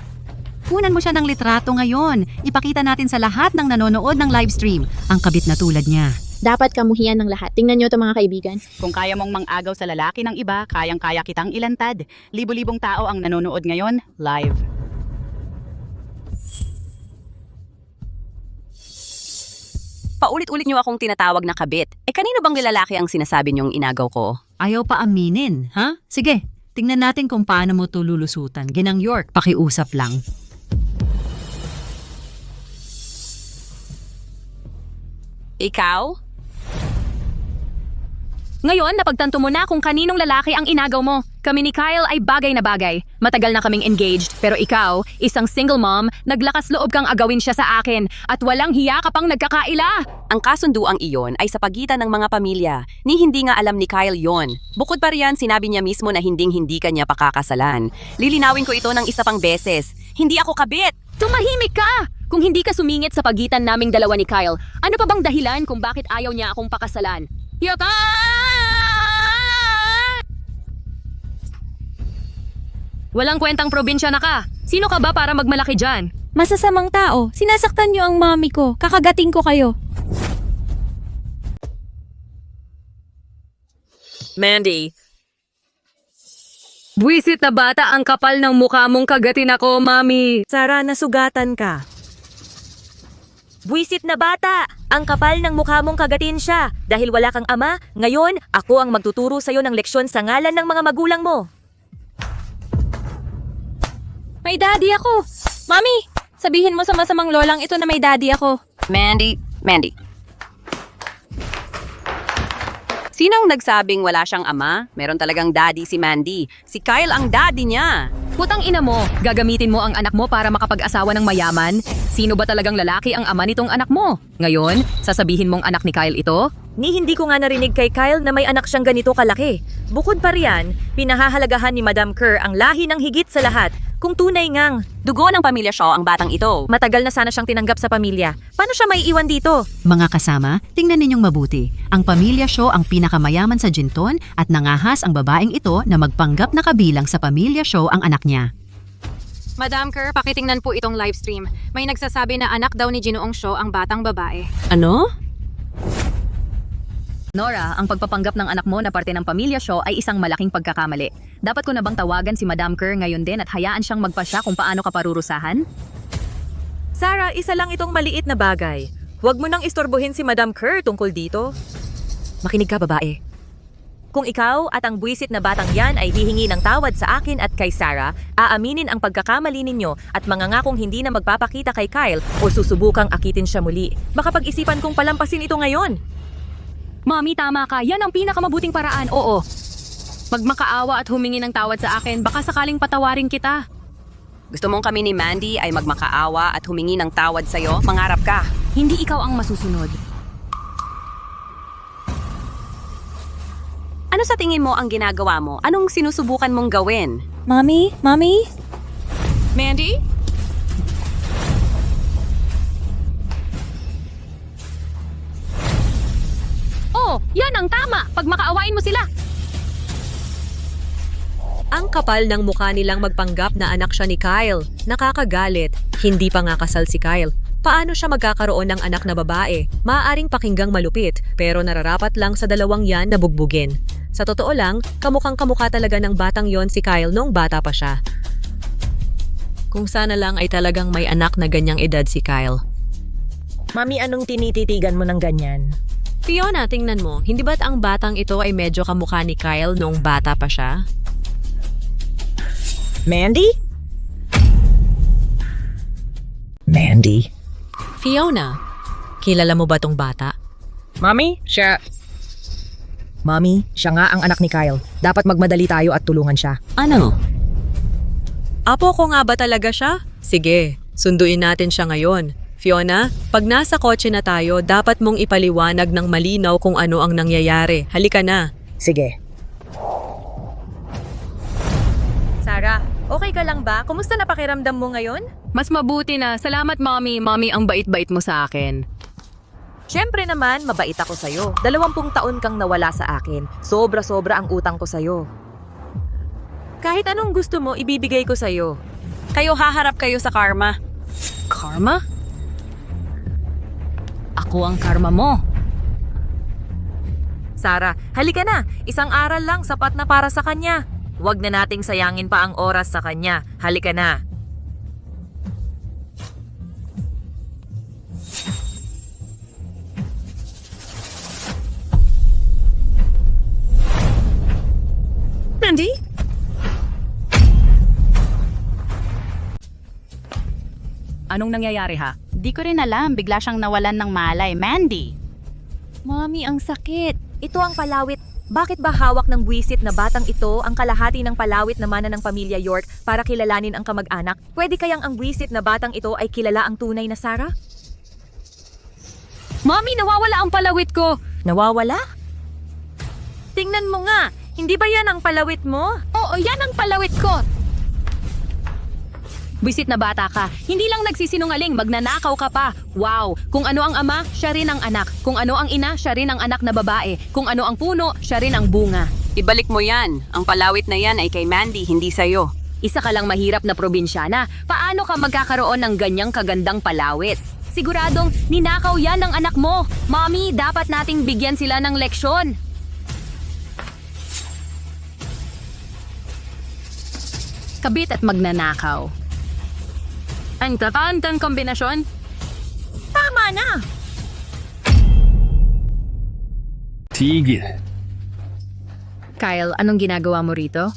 Kunan mo siya ng litrato ngayon. Ipakita natin sa lahat ng nanonood ng livestream ang kabit na tulad niya. Dapat kamuhian ng lahat. Tingnan nyo ito mga kaibigan. Kung kaya mong mang-agaw sa lalaki ng iba, kayang-kaya kitang ilantad. Libo-libong tao ang nanonood ngayon, live. Paulit-ulit niyo akong tinatawag na kabit. Kanino bang lalaki ang sinasabi niyong inagaw ko? Ayaw pa aminin, ha? Sige, tingnan natin kung paano mo to lulusutan. Ginang York, pakiusap lang. Ikaw? Ngayon, napagtanto mo na kung kaninong lalaki ang inagaw mo. Kami ni Kyle ay bagay na bagay. Matagal na kaming engaged, pero ikaw, isang single mom, naglakas loob kang agawin siya sa akin at walang hiya ka pang nagkakaila. Ang kasunduang iyon ay sa pagitan ng mga pamilya. Hindi nga alam ni Kyle yon. Bukod pa riyan, sinabi niya mismo na hindi ka niya pakakasalan. Lilinawin ko ito ng isa pang beses. Hindi ako kabit! Tumahimik ka! Kung hindi ka sumingit sa pagitan naming dalawa ni Kyle, ano pa bang dahilan kung bakit ayaw niya akong pakasalan? Yaka! Walang kwentang probinsya na ka. Sino ka ba para magmalaki dyan? Masasamang tao. Sinasaktan niyo ang mommy ko. Kakagating ko kayo. Mandy. Buwisit na bata, ang kapal ng mukha mong kagatin ako, mami. Sara, nasugatan ka. Buwisit na bata! Ang kapal ng mukha mong kagatin siya. Dahil wala kang ama, ngayon, ako ang magtuturo sa'yo ng leksyon sa ngalan ng mga magulang mo. May daddy ako. Mami, sabihin mo sa masamang lolang ito na may daddy ako. Mandy. Sinong nagsabing wala siyang ama? Meron talagang daddy si Mandy. Si Kyle ang daddy niya. Putang ina mo, gagamitin mo ang anak mo para makapag-asawa ng mayaman? Sino ba talagang lalaki ang ama nitong anak mo? Ngayon, sasabihin mong anak ni Kyle ito? Hindi ko nga narinig kay Kyle na may anak siyang ganito kalaki. Bukod pa riyan, pinahahalagahan ni Madam Kerr ang lahi ng higit sa lahat. Kung tunay ngang Dugo ng pamilya Shaw ang batang ito. matagal na sana siyang tinanggap sa pamilya, paano siya maiiwan dito? Mga kasama, tingnan ninyong mabuti. Ang pamilya Shaw ang pinakamayaman sa Jinton at nangahas ang babaeng ito na magpanggap na kabilang sa pamilya Shaw ang anak niya. Madam Kerr, pakitingnan po itong livestream. May nagsasabi na anak daw ni Ginoong Shaw ang batang babae. Ano? Nora, ang pagpapanggap ng anak mo na parte ng pamilya Shaw ay isang malaking pagkakamali. Dapat ko na bang tawagan si Madam Kerr ngayon din at hayaan siyang magpasya kung paano ka parurusahan? Sarah, isa lang itong maliit na bagay. Huwag mo nang istorbohin si Madam Kerr tungkol dito. Makinig ka, babae. Kung ikaw at ang buwisit na batang yan ay hihingi ng tawad sa akin at kay Sarah, aaminin ang pagkakamali ninyo at mangangakong hindi na magpapakita kay Kyle o susubukang akitin siya muli. Baka pag-isipan kong palampasin ito ngayon. Mami, tama ka. Yan ang pinakamabuting paraan. Oo. Magmakaawa at humingi ng tawad sa akin. Baka sakaling patawarin kita. Gusto mong kami ni Mandy ay magmakaawa at humingi ng tawad sa'yo? Mangarap ka. Hindi ikaw ang masusunod. Ano sa tingin mo ang ginagawa mo? Anong sinusubukan mong gawin? Mommy? Mommy? Mandy? Oh, yan ang tama. Pag makaawain mo sila. Ang kapal ng mukha nilang magpanggap na anak siya ni Kyle. Nakakagalit. Hindi pa nga kasal si Kyle. Paano siya magkakaroon ng anak na babae? Maaaring pakinggang malupit, pero nararapat lang sa dalawang yan na bugbugin. Sa totoo lang, kamukhang-kamukha talaga ng batang yon si Kyle nung bata pa siya. Kung sana lang ay talagang may anak na ganyang edad si Kyle. Mami, anong tinititigan mo ng ganyan? Fiona, tingnan mo, hindi ba't ang batang ito ay medyo kamukha ni Kyle nung bata pa siya? Mandy? Mandy? Fiona, kilala mo ba tong bata? Mami, siya... Mami, siya nga ang anak ni Kyle. Dapat magmadali tayo at tulungan siya. Ano? Apo ko nga ba talaga siya? Sige, sunduin natin siya ngayon. Fiona, pag nasa kotse na tayo, dapat mong ipaliwanag ng malinaw kung ano ang nangyayari. Halika na. Sige. Sarah, okay ka lang ba? Kumusta na pakiramdam mo ngayon? Mas mabuti na. Salamat, Mommy. Mommy, ang bait-bait mo sa akin. Siyempre naman, mabait ako sa'yo. 20 taon kang nawala sa akin. Sobra-sobra ang utang ko sa'yo. Kahit anong gusto mo, ibibigay ko sa'yo. Kayo haharap kayo sa karma. Karma? Ako ang karma mo. Sarah, halika na. Isang aral lang sapat na para sa kanya. Huwag na nating sayangin pa ang oras sa kanya. Halika na. Mandy? Anong nangyayari ha? Di ko rin alam, bigla siyang nawalan ng malay. Mandy! Mommy, ang sakit. Ito ang palawit. Bakit ba hawak ng buwisit na batang ito ang kalahati ng palawit na mana ng pamilya York para kilalanin ang kamag-anak? Pwede kayang ang buwisit na batang ito ay kilala ang tunay na Sarah? Mommy, nawawala ang palawit ko. Nawawala? Tingnan mo nga. Hindi ba yan ang palawit mo? Oo, yan ang palawit ko. Bisit na bata ka. Hindi lang nagsisinungaling, magnanakaw ka pa. Wow! Kung ano ang ama, siya rin ang anak. Kung ano ang ina, siya rin ang anak na babae. Kung ano ang puno, siya rin ang bunga. Ibalik mo yan. Ang palawit na yan ay kay Mandy, hindi sa'yo. Isa ka lang mahirap na probinsyana. Paano ka magkakaroon ng ganyang kagandang palawit? Siguradong ninakaw yan ng anak mo. Mommy, dapat nating bigyan sila ng leksyon. Kabit at magnanakaw. Ang tatandang kombinasyon. Tama na! Tigil. Kyle, anong ginagawa mo rito?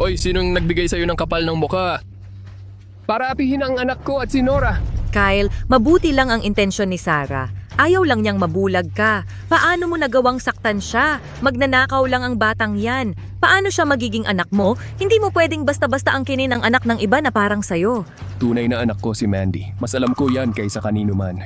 Oy, sinong nagbigay sa'yo ng kapal ng muka? Para apihin ang anak ko at si Nora. Kyle, mabuti lang ang intensyon ni Sarah. Ayaw lang niyang mabulag ka. Paano mo nagawang saktan siya? Magnanakaw lang ang batang yan. Paano siya magiging anak mo? Hindi mo pwedeng basta-basta angkinin ang anak ng iba na parang sayo. Tunay na anak ko si Mandy. Mas alam ko yan kaysa kanino man.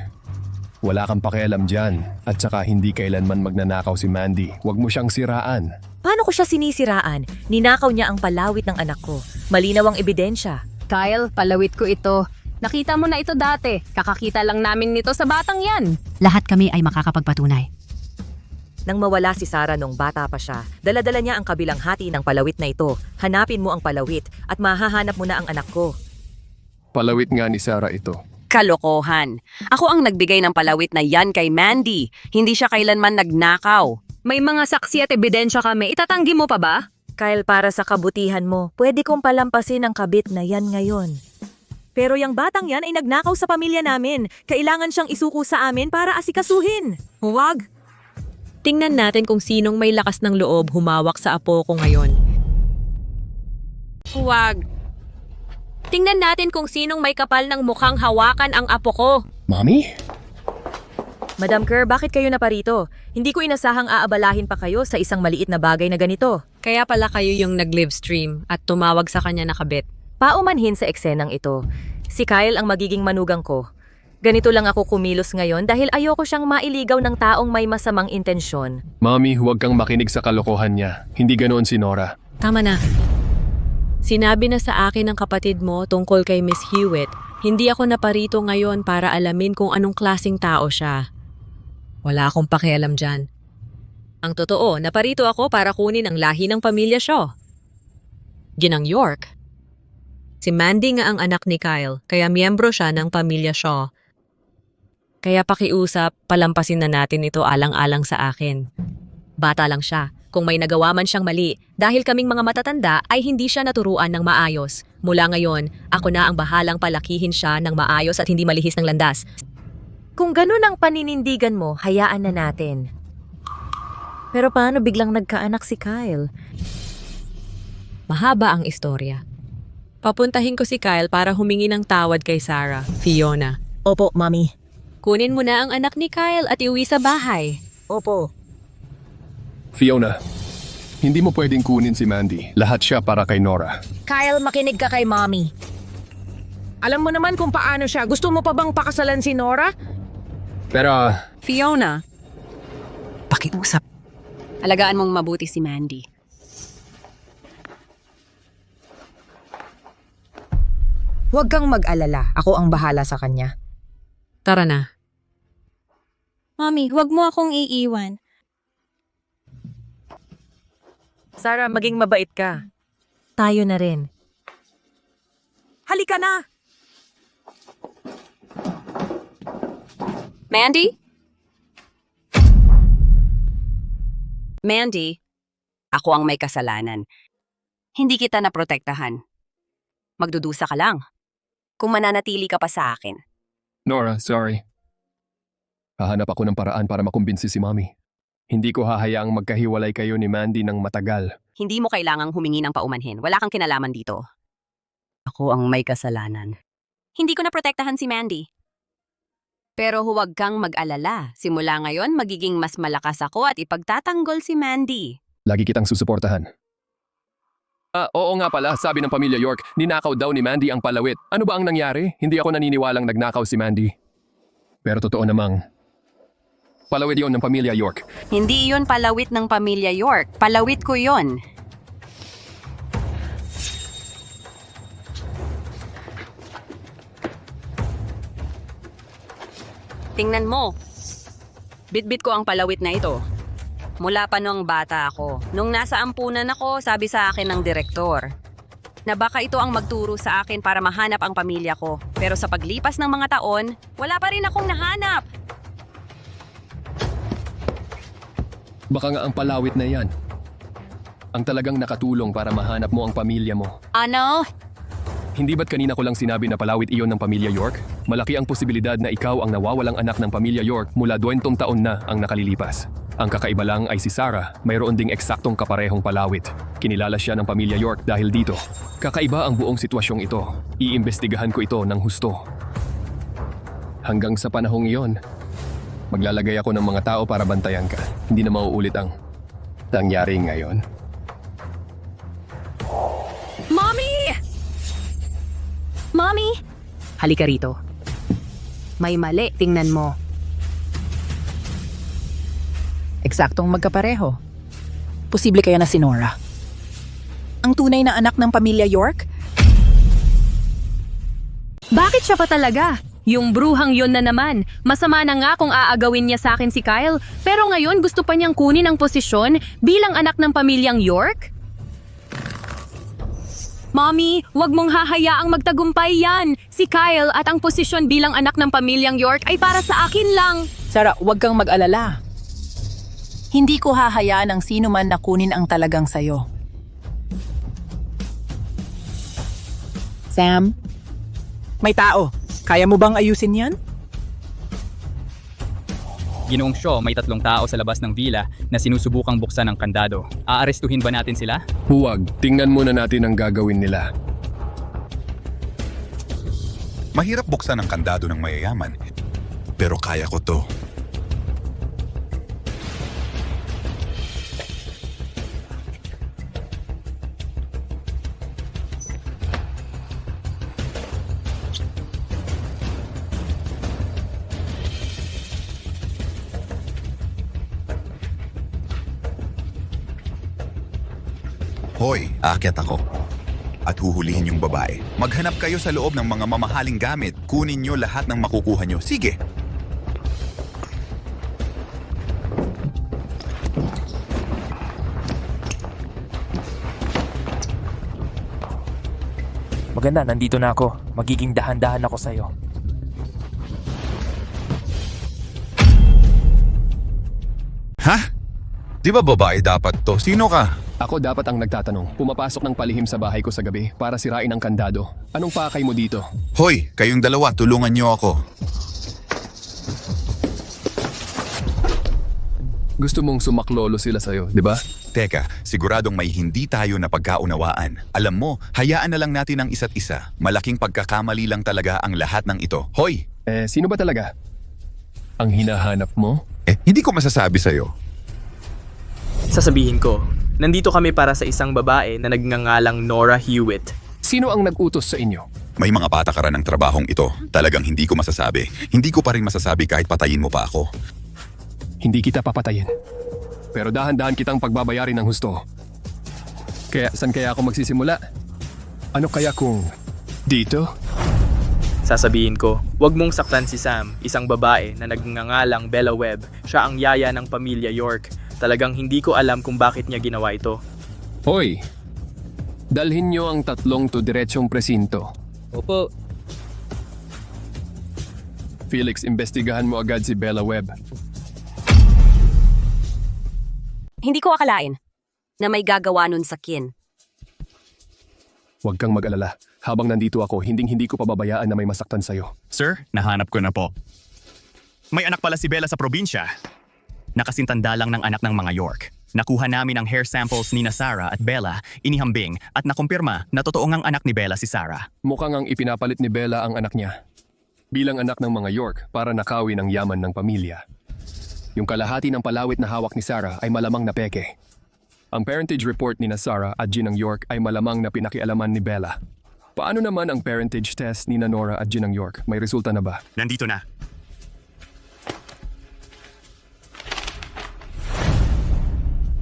Wala kang pakialam dyan. At saka hindi kailanman magnanakaw si Mandy. Huwag mo siyang siraan. Paano ko siya sinisiraan? Ninakaw niya ang palawit ng anak ko. Malinaw ang ebidensya. Kyle, palawit ko ito. Nakita mo na ito dati. Kakakita lang namin nito sa batang yan. Lahat kami ay makakapagpatunay. Nang mawala si Sarah nung bata pa siya, dala-dala niya ang kabilang hati ng palawit na ito. Hanapin mo ang palawit at mahahanap mo na ang anak ko. Palawit nga ni Sarah ito. Kalokohan. Ako ang nagbigay ng palawit na yan kay Mandy. Hindi siya kailanman nagnakaw. May mga saksi at ebidensya kami. Itatanggi mo pa ba? Kyle, para sa kabutihan mo, pwede kong palampasin ang kabit na yan ngayon. Pero yung batang yan ay nagnakaw sa pamilya namin. Kailangan siyang isuko sa amin para asikasuhin. Huwag! Tingnan natin kung sinong may lakas ng loob humawak sa apo ko ngayon. Huwag. Tingnan natin kung sinong may kapal ng mukhang hawakan ang apo ko. Mommy? Madam Kerr, bakit kayo naparito? Hindi ko inasahang aabalahin pa kayo sa isang maliit na bagay na ganito. Kaya pala kayo yung nag-livestream at tumawag sa kanya na kabit. Paumanhin sa eksenang ito. Si Kyle ang magiging manugang ko. Ganito lang ako kumilos ngayon dahil ayoko siyang mailigaw ng taong may masamang intensyon. Mommy, huwag kang makinig sa kalokohan niya. Hindi ganoon si Nora. Tama na. Sinabi na sa akin ng kapatid mo tungkol kay Miss Hewitt. Hindi ako naparito ngayon para alamin kung anong klaseng tao siya. Wala akong pakialam dyan. Ang totoo, naparito ako para kunin ang lahi ng pamilya Shaw. Ginang York. Si Mandy nga ang anak ni Kyle, kaya miyembro siya ng pamilya Shaw. Kaya pakiusap, palampasin na natin ito alang-alang sa akin. Bata lang siya. Kung may nagawa man siyang mali, dahil kaming mga matatanda ay hindi siya naturuan ng maayos. Mula ngayon, ako na ang bahalang palakihin siya ng maayos at hindi malihis ng landas. Kung ganun ang paninindigan mo, hayaan na natin. Pero paano biglang nagkaanak si Kyle? Mahaba ang istorya. Papuntahin ko si Kyle para humingi ng tawad kay Sarah, Fiona. Opo, Mami. Kunin mo na ang anak ni Kyle at iuwi sa bahay. Opo. Fiona, hindi mo pwedeng kunin si Mandy. Lahat siya para kay Nora. Kyle, makinig ka kay Mami. Alam mo naman kung paano siya. Gusto mo pa bang pakasalan si Nora? Pero... Fiona, Pakiusap. alagaan mong mabuti si Mandy. Huwag kang mag-alala. Ako ang bahala sa kanya. Tara na. Mommy, huwag mo akong iiwan. Sarah, maging mabait ka. Tayo na rin. Halika na! Mandy? Mandy, ako ang may kasalanan. Hindi kita naprotektahan. Magdudusa ka lang. Kung mananatili ka pa sa akin. Nora, sorry. Hahanap ako ng paraan para makumbinsi si Mommy. Hindi ko hahayaang magkahiwalay kayo ni Mandy ng matagal. Hindi mo kailangang humingi ng paumanhin. Wala kang kinalaman dito. Ako ang may kasalanan. Hindi ko naprotektahan si Mandy. Pero huwag kang mag-alala. Simula ngayon, magiging mas malakas ako at ipagtatanggol si Mandy. Lagi kitang susuportahan. Oo nga pala, sabi ng pamilya York, ninakaw daw ni Mandy ang palawit. Ano ba ang nangyari? Hindi ako naniniwalang nagnakaw si Mandy. Pero totoo namang, palawit yon ng pamilya York. Hindi iyon palawit ng pamilya York. Palawit ko yon. Tingnan mo. Bitbit ko ang palawit na ito. Mula pa nung bata ako. Nung nasa ampunan ako, sabi sa akin ng direktor na baka ito ang magturo sa akin para mahanap ang pamilya ko. Pero sa paglipas ng mga taon, wala pa rin akong nahanap. Baka nga ang palawit na yan ang talagang nakatulong para mahanap mo ang pamilya mo. Ano? Hindi ba't kanina ko lang sinabi na palawit iyon ng pamilya York? Malaki ang posibilidad na ikaw ang nawawalang anak ng pamilya York mula 20 taon na ang nakalilipas. Ang kakaiba lang ay si Sarah, mayroon ding eksaktong kaparehong palawit. Kinilala siya ng pamilya York dahil dito. Kakaiba ang buong sitwasyong ito. Iimbestigahan ko ito ng husto. Hanggang sa panahong iyon, maglalagay ako ng mga tao para bantayan ka. Hindi na mauulit ang nangyari ngayon. Mommy! Mommy! Halika rito. May mali, tingnan mo. Eksaktong magkapareho. Posible kaya na si Nora? Ang tunay na anak ng pamilya York? Bakit siya pa talaga? Yung bruhang yun na naman. Masama na nga kung aagawin niya sa akin si Kyle. Pero ngayon gusto pa niyang kunin ang posisyon bilang anak ng pamilyang York? Mommy, wag mong hahayaang magtagumpay yan. Si Kyle at ang posisyon bilang anak ng pamilyang York ay para sa akin lang. Sarah, huwag kang mag-alala. Hindi ko hahayaan ang sino man na kunin ang talagang sayo. Sam? May tao. Kaya mo bang ayusin yan? Ginoong Shaw, may 3 tao sa labas ng villa na sinusubukang buksan ang kandado. Aarestuhin ba natin sila? Huwag. Tingnan muna natin ang gagawin nila. Mahirap buksan ang kandado ng mayayaman. Pero kaya ko to. Hoy, aakyat ako. At huhulihin yung babae. Maghanap kayo sa loob ng mga mamahaling gamit. Kunin nyo lahat ng makukuha nyo. Sige! Maganda, nandito na ako. Magiging dahan-dahan ako sa'yo. Ha? Di ba babae dapat to? Sino ka? Ako dapat ang nagtatanong. Pumapasok ng palihim sa bahay ko sa gabi para sirain ang kandado. Anong pakay mo dito? Hoy, kayong dalawa, tulungan nyo ako. Gusto mong sumaklolo sila sa'yo, di ba? Teka, siguradong may hindi tayo na pagkaunawaan. Alam mo, hayaan na lang natin ang isa't isa. Malaking pagkakamali lang talaga ang lahat ng ito. Hoy! Sino ba talaga? Ang hinahanap mo? Hindi ko masasabi sa'yo. Sasabihin ko, nandito kami para sa isang babae na nagngangalang Nora Hewitt. Sino ang nag-utos sa inyo? May mga patakaran ng trabahong ito. Talagang hindi ko masasabi. Hindi ko pa rin masasabi kahit patayin mo pa ako. Hindi kita papatayin. Pero dahan-dahan kitang pagbabayarin ng husto. Kaya saan kaya ako magsisimula? Ano kaya kung dito? Sasabihin ko, wag mong saktan si Sam, isang babae na nagngangalang Bella Webb. Siya ang yaya ng pamilya York. Talagang hindi ko alam kung bakit niya ginawa ito. Hoy! Dalhin niyo ang 3 to diretsong presinto. Opo. Felix, imbestigahan mo agad si Bella Webb. Hindi ko akalain na may gagawa nun sa Kin. Huwag kang mag-alala. Habang nandito ako, hindi ko pababayaan na may masaktan sa'yo. Sir, nahanap ko na po. May anak pala si Bella sa probinsya. Nakasintanda lang ng anak ng mga York. Nakuha namin ang hair samples ni Sarah at Bella, inihambing at nakumpirma na totoo ngang anak ni Bella si Sarah. Mukhang ang ipinapalit ni Bella ang anak niya. Bilang anak ng mga York para nakawin ang yaman ng pamilya. Yung kalahati ng palawit na hawak ni Sarah ay malamang na peke. Ang parentage report ni Sarah at Ginang York ay malamang na pinakialaman ni Bella. Paano naman ang parentage test ni Nora at Ginang York? May resulta na ba? Nandito na.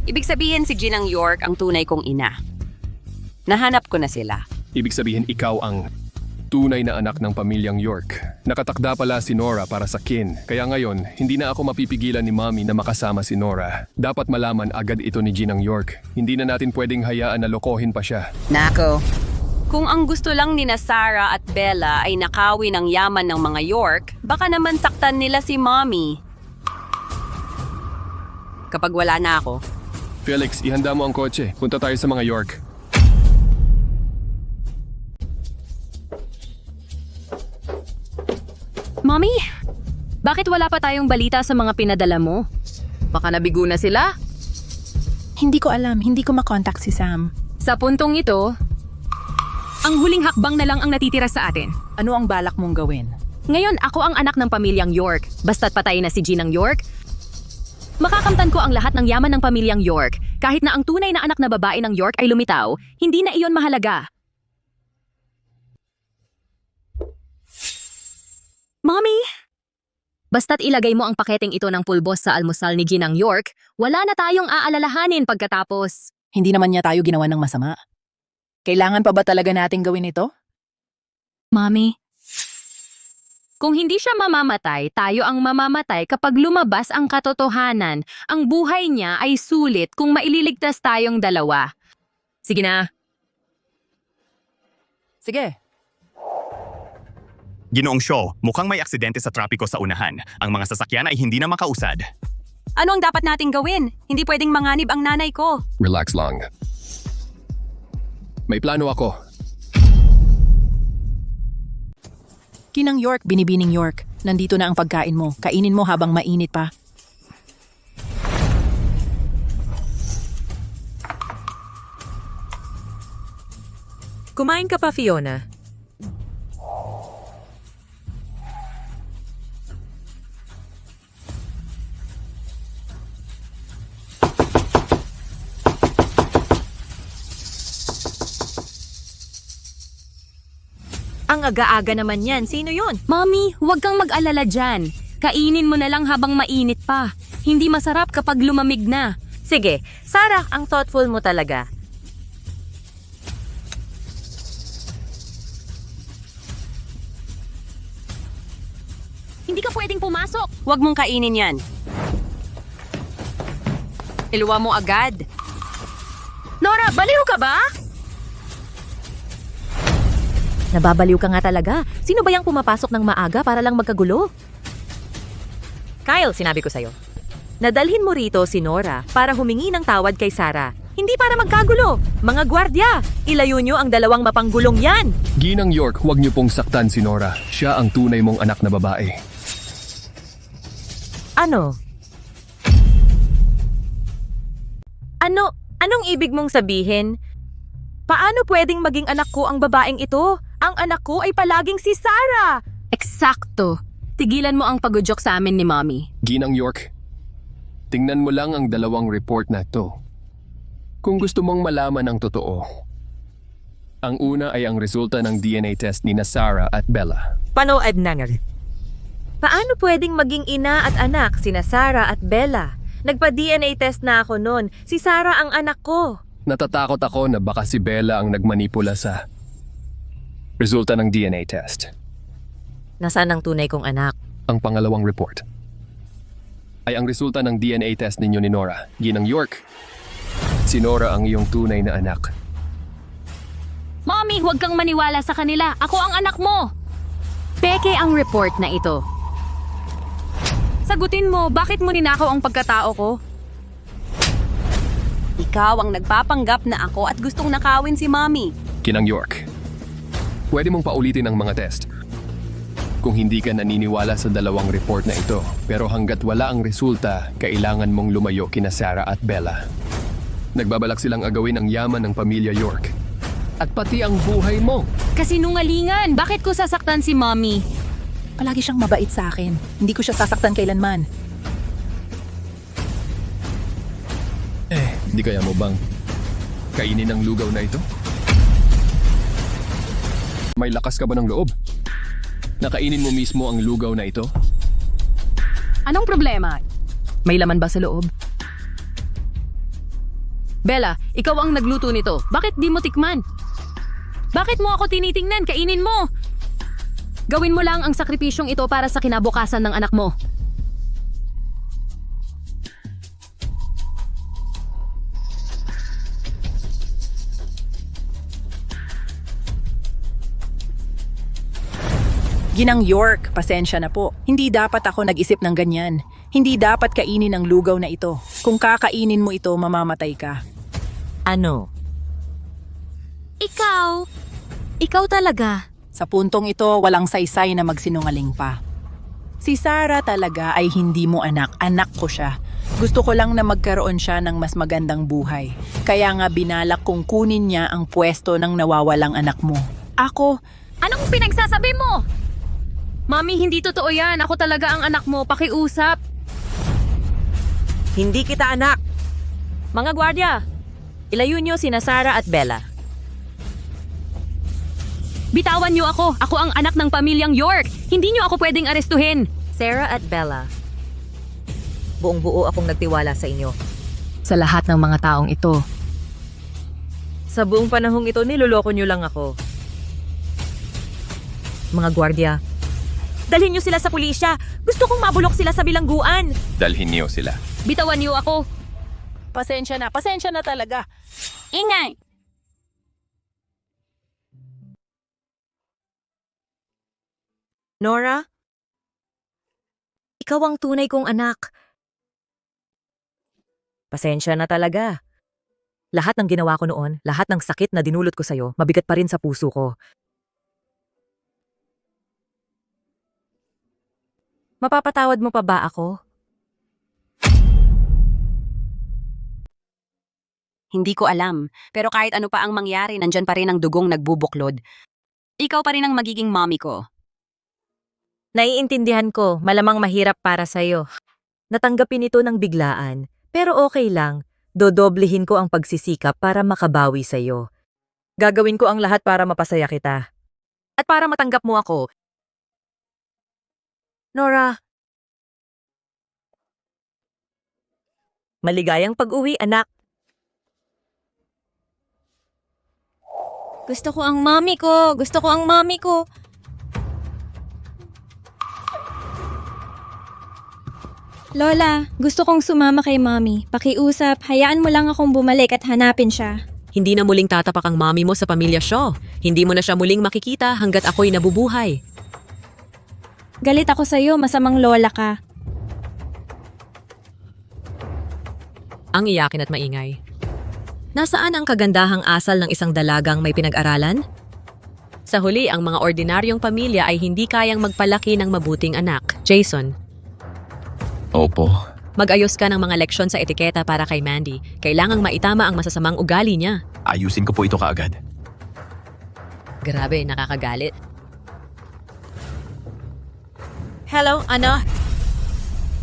Ibig sabihin si Ginang York ang tunay kong ina. Nahanap ko na sila. Ibig sabihin ikaw ang tunay na anak ng pamilyang York. Nakatakda pala si Nora para sa Kin. Kaya ngayon, hindi na ako mapipigilan ni Mommy na makasama si Nora. Dapat malaman agad ito ni Ginang York. Hindi na natin pwedeng hayaan na lokohin pa siya. Nako. Kung ang gusto lang ni Sarah at Bella ay nakawin ang yaman ng mga York, baka naman saktan nila si Mommy. Kapag wala na ako. Felix, ihanda mo ang kotse. Punta tayo sa mga York. Mommy, bakit wala pa tayong balita sa mga pinadala mo? Baka nabigo na sila? Hindi ko alam. Hindi ko makontak si Sam. Sa puntong ito, ang huling hakbang na lang ang natitira sa atin. Ano ang balak mong gawin? Ngayon, ako ang anak ng pamilyang York. Basta't patay na si Ginang York, makakamtan ko ang lahat ng yaman ng pamilyang York. Kahit na ang tunay na anak na babae ng York ay lumitaw, hindi na iyon mahalaga. Mommy! Basta't ilagay mo ang paketeng ito ng pulbos sa almusal ni Ginang York, wala na tayong aalalahanin pagkatapos. Hindi naman niya tayo ginawa ng masama. Kailangan pa ba talaga nating gawin ito? Mommy? Kung hindi siya mamamatay, tayo ang mamamatay kapag lumabas ang katotohanan. Ang buhay niya ay sulit kung maililigtas tayong dalawa. Sige na. Sige. Ginoong Shaw, mukhang may aksidente sa trapiko sa unahan. Ang mga sasakyan ay hindi na makausad. Ano ang dapat nating gawin? Hindi pwedeng manganib ang nanay ko. Relax lang. May plano ako. Ginang York, binibining York. Nandito na ang pagkain mo. Kainin mo habang mainit pa. Kumain ka pa, Fiona. Ang aga-aga naman yan. Sino yun? Mommy, huwag kang mag-alala dyan. Kainin mo na lang habang mainit pa. Hindi masarap kapag lumamig na. Sige, Sarah, ang thoughtful mo talaga. Hindi ka pwedeng pumasok. Huwag mong kainin yan. Iluwa mo agad. Nora, baliw ka ba? Nababaliw ka nga talaga. Sino ba yung pumapasok ng maaga para lang magkagulo? Kyle, sinabi ko sa'yo. Nadalhin mo rito si Nora para humingi ng tawad kay Sarah. Hindi para magkagulo. Mga gwardya, ilayo nyo ang dalawang mapanggulong yan. Ginang York, huwag niyo pong saktan si Nora. Siya ang tunay mong anak na babae. Ano? Anong ibig mong sabihin? Paano pwedeng maging anak ko ang babaeng ito? Ang anak ko ay palaging si Sarah! Eksakto. Tigilan mo ang pag-joke sa amin ni Mommy. Ginang York, tingnan mo lang ang dalawang report na to. Kung gusto mong malaman ang totoo, ang una ay ang resulta ng DNA test ni Sarah at Bella. Panood na nga. Paano pwedeng maging ina at anak sina Sarah at Bella? Nagpa-DNA test na ako noon. Si Sarah ang anak ko. Natatakot ako na baka si Bella ang nagmanipula sa resulta ng DNA test. Nasaan ang tunay kong anak? Ang pangalawang report ay ang resulta ng DNA test ninyo ni Nora. Ginang York, si Nora ang iyong tunay na anak. Mommy, huwag kang maniwala sa kanila. Ako ang anak mo. Peke ang report na ito. Sagutin mo, bakit mo ninakaw ang pagkatao ko? Ikaw ang nagpapanggap na ako at gustong nakawin si Mommy. Ginang York, pwede mong paulitin ang mga test. Kung hindi ka naniniwala sa dalawang report na ito, pero hanggat wala ang resulta, kailangan mong lumayo kina Sarah at Bella. Nagbabalak silang agawin ang yaman ng pamilya York. At pati ang buhay mo. Kasinungalingan, bakit ko sasaktan si Mommy? Palagi siyang mabait sa akin. Hindi ko siya sasaktan kailanman. Hindi kaya mo bang kainin ang lugaw na ito? May lakas ka ba ng loob? Nakainin mo mismo ang lugaw na ito? Anong problema? May laman ba sa loob? Bella, ikaw ang nagluto nito. Bakit di mo tikman? Bakit mo ako tinitingnan? Kainin mo! Gawin mo lang ang sakripisyong ito para sa kinabukasan ng anak mo. Ginang York, pasensya na po. Hindi dapat ako nag-isip ng ganyan. Hindi dapat kainin ang lugaw na ito. Kung kakainin mo ito, mamamatay ka. Ano? Ikaw talaga. Sa puntong ito, walang saysay na magsinungaling pa. Si Sarah talaga ay hindi mo anak. Anak ko siya. Gusto ko lang na magkaroon siya ng mas magandang buhay. Kaya nga binalak kong kunin niya ang pwesto ng nawawalang anak mo. Ako, Anong pinagsasabi mo? Mami, hindi totoo yan. Ako talaga ang anak mo. Pakiusap. Hindi kita anak. Mga gwardya, ilayo nyo sina Sarah at Bella. Bitawan niyo ako. Ako ang anak ng pamilyang York. Hindi niyo ako pwedeng arestuhin. Sarah at Bella, buong buo akong nagtiwala sa inyo. Sa lahat ng mga taong ito, Sa buong panahong ito, niloloko nyo lang ako. Mga gwardya, dalhin nyo sila sa pulisya. Gusto kong mabulok sila sa bilangguan. Dalhin niyo sila. Bitawan niyo ako. Pasensya na talaga. Ingay! Nora, ikaw ang tunay kong anak. Pasensya na talaga. Lahat ng ginawa ko noon, lahat ng sakit na dinulot ko sa'yo, mabigat pa rin sa puso ko. Mapapatawad mo pa ba ako? Hindi ko alam, pero kahit ano pa ang mangyari, nandyan pa rin ang dugong nagbubuklod. Ikaw pa rin ang magiging mommy ko. Naiintindihan ko, malamang mahirap para sa'yo. Natanggapin ito ng biglaan, pero okay lang. Dodoblehin ko ang pagsisikap para makabawi sa'yo. Gagawin ko ang lahat para mapasaya kita. At para matanggap mo ako. Nora, maligayang pag-uwi, anak. Gusto ko ang mommy ko. Gusto ko ang mommy ko. Lola, gusto kong sumama kay mommy. Pakiusap, hayaan mo lang akong bumalik at hanapin siya. Hindi na muling tatapak ang mami mo sa pamilya Shaw. Hindi mo na siya muling makikita hanggat ako'y nabubuhay. Galit ako sa'yo, masamang lola ka. Ang iyakin at maingay. Nasaan ang kagandahang asal ng isang dalagang may pinag-aralan? Sa huli, ang mga ordinaryong pamilya ay hindi kayang magpalaki ng mabuting anak. Jason, Opo. mag-ayos ka ng mga leksyon sa etiketa para kay Mandy. Kailangang maitama ang masasamang ugali niya. Ayusin ko po ito kaagad. Grabe, nakakagalit. Hello, ano?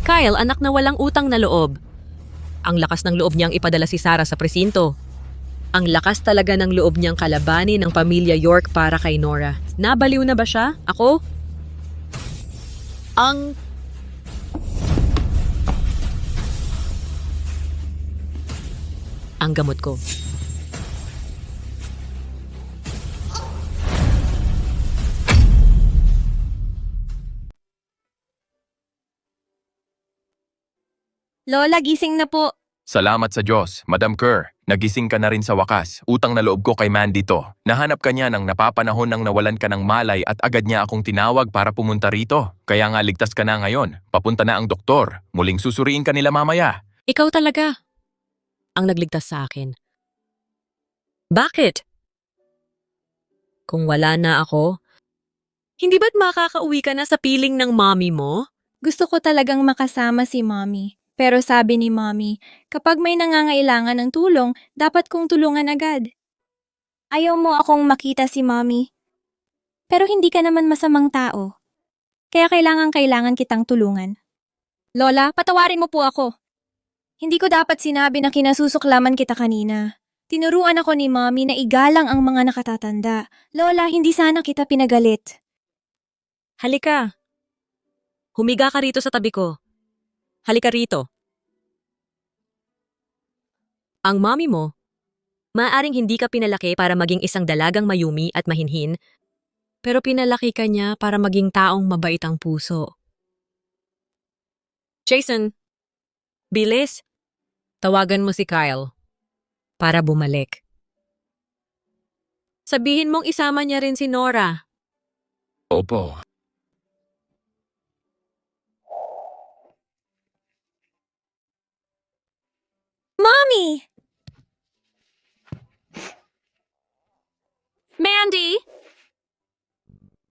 Kyle, anak na walang utang na loob. Ang lakas ng loob niyang ipadala si Sarah sa presinto. Ang lakas talaga ng loob niyang kalabanin ng pamilya York para kay Nora. Nabaliw na ba siya? Ako? Ang gamot ko. Lola, gising na po. Salamat sa Diyos, Madam Kerr. Nagising ka na rin sa wakas. Utang na loob ko kay Mandy to. Nahanap ka niya ng napapanahon nang nawalan ka ng malay at agad niya akong tinawag para pumunta rito. Kaya nga ligtas ka na ngayon. Papunta na ang doktor. Muling susuriin ka nila mamaya. Ikaw talaga ang nagligtas sa akin. Bakit? Kung wala na ako, hindi ba't makakauwi ka na sa piling ng mommy mo? Gusto ko talagang makasama si mommy. Pero sabi ni mommy, kapag may nangangailangan ng tulong, dapat kong tulungan agad. Ayaw mo akong makita si mommy. Pero hindi ka naman masamang tao. Kaya kailangan kitang tulungan. Lola, patawarin mo po ako. Hindi ko dapat sinabi na kinasusuklaman kita kanina. Tinuruan ako ni mommy na igalang ang mga nakatatanda. Lola, hindi sana kita pinagalit. Halika. Humiga ka rito sa tabi ko. Halika rito. Ang mommy mo, maaaring hindi ka pinalaki para maging isang dalagang mayumi at mahinhin, pero pinalaki ka niya para maging taong mabait ang puso. Jason, bilis. Tawagan mo si Kyle para bumalik. Sabihin mong isama niya rin si Nora. Opo. Mommy! Mandy!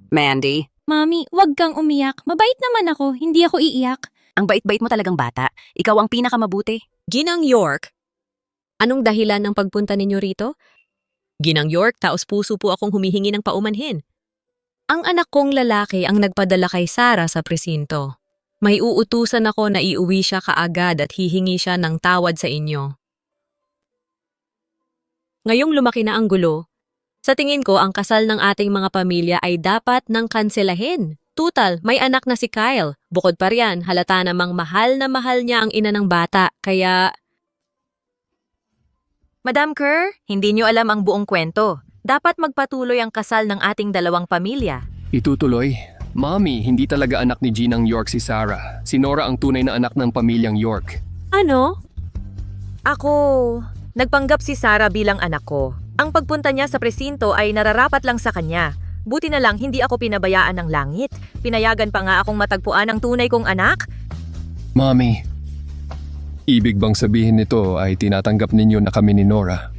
Mandy? Mommy, wag kang umiyak. Mabait naman ako, hindi ako iiyak. Ang bait-bait mo talagang bata. Ikaw ang pinakamabuti. Ginang York, anong dahilan ng pagpunta ninyo rito? Ginang York, taos-puso po akong humihingi ng paumanhin. Ang anak kong lalaki ang nagpadala kay Sarah sa presinto. May uutusan ako na iuwi siya kaagad at hihingi siya ng tawad sa inyo. Ngayong lumaki na ang gulo, sa tingin ko ang kasal ng ating mga pamilya ay dapat nang kanselahin. Tutal, may anak na si Kyle. Bukod pa riyan, halata namang mahal na mahal niya ang ina ng bata. Kaya... Madam Kerr, hindi niyo alam ang buong kwento. Dapat magpatuloy ang kasal ng ating dalawang pamilya. Itutuloy? Mommy, hindi talaga anak ni Ginang York si Sarah. Si Nora ang tunay na anak ng pamilyang York. Ano? Ako, nagpanggap si Sarah bilang anak ko. Ang pagpunta niya sa presinto ay nararapat lang sa kanya. Buti na lang hindi ako pinabayaan ng langit. Pinayagan pa nga akong matagpuan ang tunay kong anak. Mommy, ibig bang sabihin nito ay tinatanggap ninyo na kami ni Nora?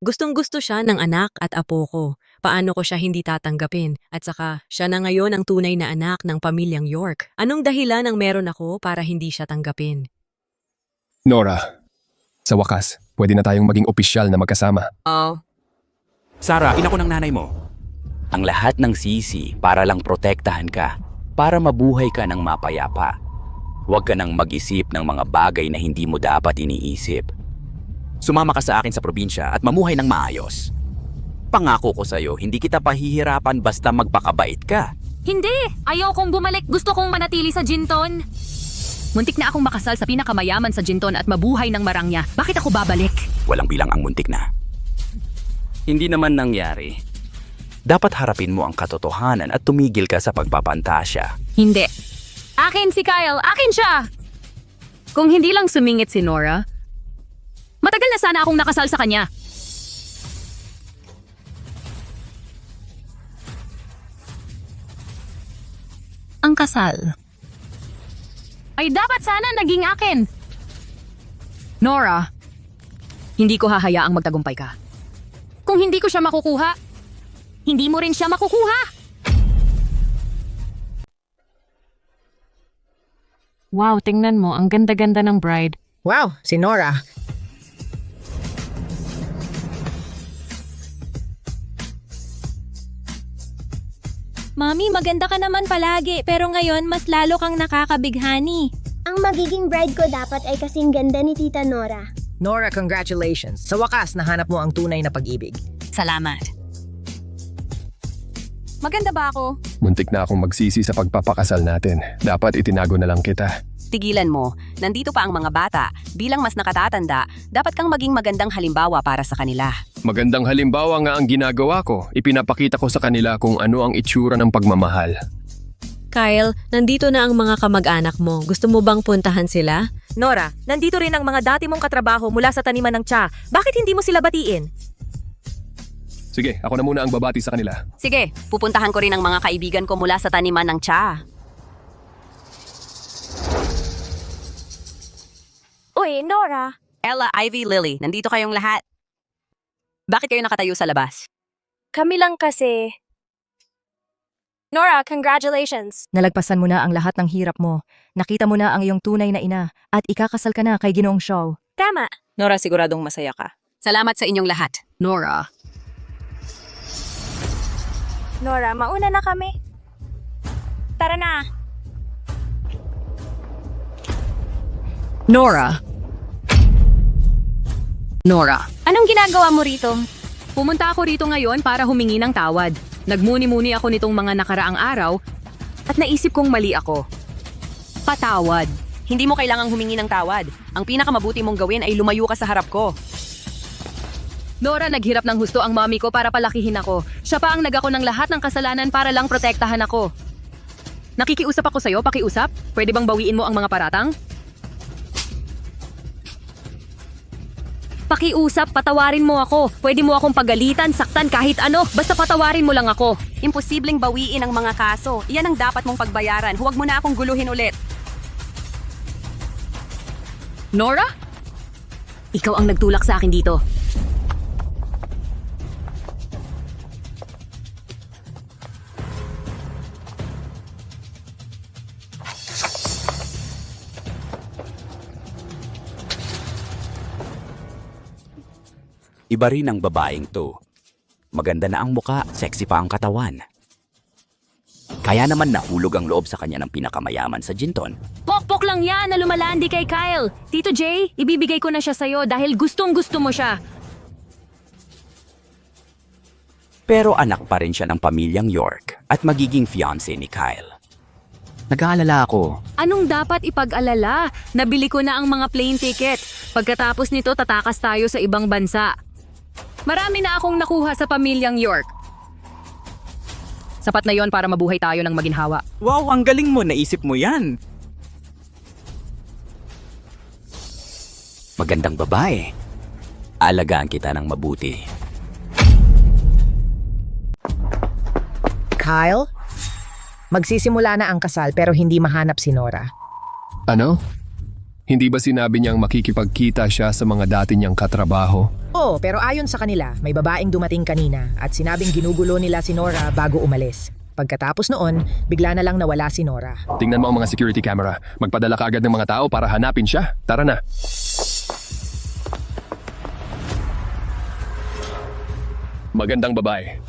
Gustong-gusto siya ng anak at apo ko. Paano ko siya hindi tatanggapin? At saka, siya na ngayon ang tunay na anak ng pamilyang York. Anong dahilan ang meron ako para hindi siya tanggapin? Nora, sa wakas, pwede na tayong maging opisyal na magkasama. Sarah, ina ko ng nanay mo. Ang lahat ng sisi para lang protektahan ka, para mabuhay ka ng mapayapa. Huwag ka nang mag-isip ng mga bagay na hindi mo dapat iniisip. Sumama ka sa akin sa probinsya at mamuhay ng maayos. Pangako ko sa'yo, hindi kita pahihirapan basta magpakabait ka. Hindi! Ayaw kong bumalik. Gusto kong manatili sa Ginton. Muntik na akong makasal sa pinakamayaman sa Ginton at mabuhay ng marangya. Bakit ako babalik? Walang bilang ang muntik na. Hindi naman nangyari. Dapat harapin mo ang katotohanan at tumigil ka sa pagpapantasya. Hindi. Akin si Kyle! Akin siya! Kung hindi lang sumingit si Nora, matagal na sana akong nakasal sa kanya. Ang kasal ay dapat sana naging akin. Nora, hindi ko hahayaang magtagumpay ka. Kung hindi ko siya makukuha, hindi mo rin siya makukuha. Wow, tingnan mo, ang ganda-ganda ng bride. Wow, si Nora. Mami, maganda ka naman palagi, pero ngayon mas lalo kang nakakabighani. Ang magiging bride ko dapat ay kasing ganda ni Tita Nora. Nora, congratulations. Sa wakas, nahanap mo ang tunay na pag-ibig. Salamat. Maganda ba ako? Muntik na akong magsisi sa pagpapakasal natin. Dapat itinago na lang kita. Tigilan mo. Nandito pa ang mga bata. Bilang mas nakatatanda, dapat kang maging magandang halimbawa para sa kanila. Magandang halimbawa nga ang ginagawa ko. Ipinapakita ko sa kanila kung ano ang itsura ng pagmamahal. Kyle, nandito na ang mga kamag-anak mo. Gusto mo bang puntahan sila? Nora, nandito rin ang mga dati mong katrabaho mula sa taniman ng tsa. Bakit hindi mo sila batiin? Sige, ako na muna ang babati sa kanila. Sige, pupuntahan ko rin ang mga kaibigan ko mula sa taniman ng tsa. Uy, Nora. Ella, Ivy, Lily, nandito kayong lahat. Bakit kayo nakatayo sa labas? Kami lang kasi. Nora, congratulations! Nalagpasan mo na ang lahat ng hirap mo. Nakita mo na ang iyong tunay na ina at ikakasal ka na kay Ginoong Shaw. Tama! Nora, siguradong masaya ka. Salamat sa inyong lahat. Nora. Nora, mauna na kami. Tara na! Nora. Nora. Anong ginagawa mo rito? Pumunta ako rito ngayon para humingi ng tawad. Nagmuni-muni ako nitong mga nakaraang araw at naisip kong mali ako. Patawad. Hindi mo kailangang humingi ng tawad. Ang pinakamabuti mong gawin ay lumayo ka sa harap ko. Nora, naghirap ng husto ang mommy ko para palakihin ako. Siya pa ang nagako ng lahat ng kasalanan para lang protektahan ako. Nakikiusap ako sa'yo, pakiusap? Pwede bang bawiin mo ang mga paratang? Pakiusap, patawarin mo ako. Pwede mo akong pagalitan, saktan, kahit ano. Basta patawarin mo lang ako. Imposibleng bawiin ang mga kaso. Iyan ang dapat mong pagbayaran. Huwag mo na akong guluhin ulit. Nora? Ikaw ang nagtulak sa akin dito. Iba rin ang babaeng to. Maganda na ang muka, sexy pa ang katawan. Kaya naman nahulog ang loob sa kanya ng pinakamayaman sa Ginton. Pokpok lang yan na lumalandi kay Kyle. Tito Jay, ibibigay ko na siya sa'yo dahil gustong-gusto mo siya. Pero anak pa rin siya ng pamilyang York at magiging fiancé ni Kyle. Nag-aalala ako. Anong dapat ipag-alala? Nabili ko na ang mga plane ticket. Pagkatapos nito, tatakas tayo sa ibang bansa. Marami na akong nakuha sa pamilyang York. Sapat na yon para mabuhay tayo ng maginhawa. Wow, ang galing mo. Naisip mo yan. Magandang babae. Alagaan kita ng mabuti. Kyle? Magsisimula na ang kasal pero hindi mahanap si Nora. Ano? Hindi ba sinabi niyang makikipagkita siya sa mga dati niyang katrabaho? Oo, pero ayon sa kanila, may babaeng dumating kanina at sinabing ginugulo nila si Nora bago umalis. Pagkatapos noon, bigla na lang nawala si Nora. Tingnan mo ang mga security camera. Magpadala ka agad ng mga tao para hanapin siya. Tara na. Magandang babae.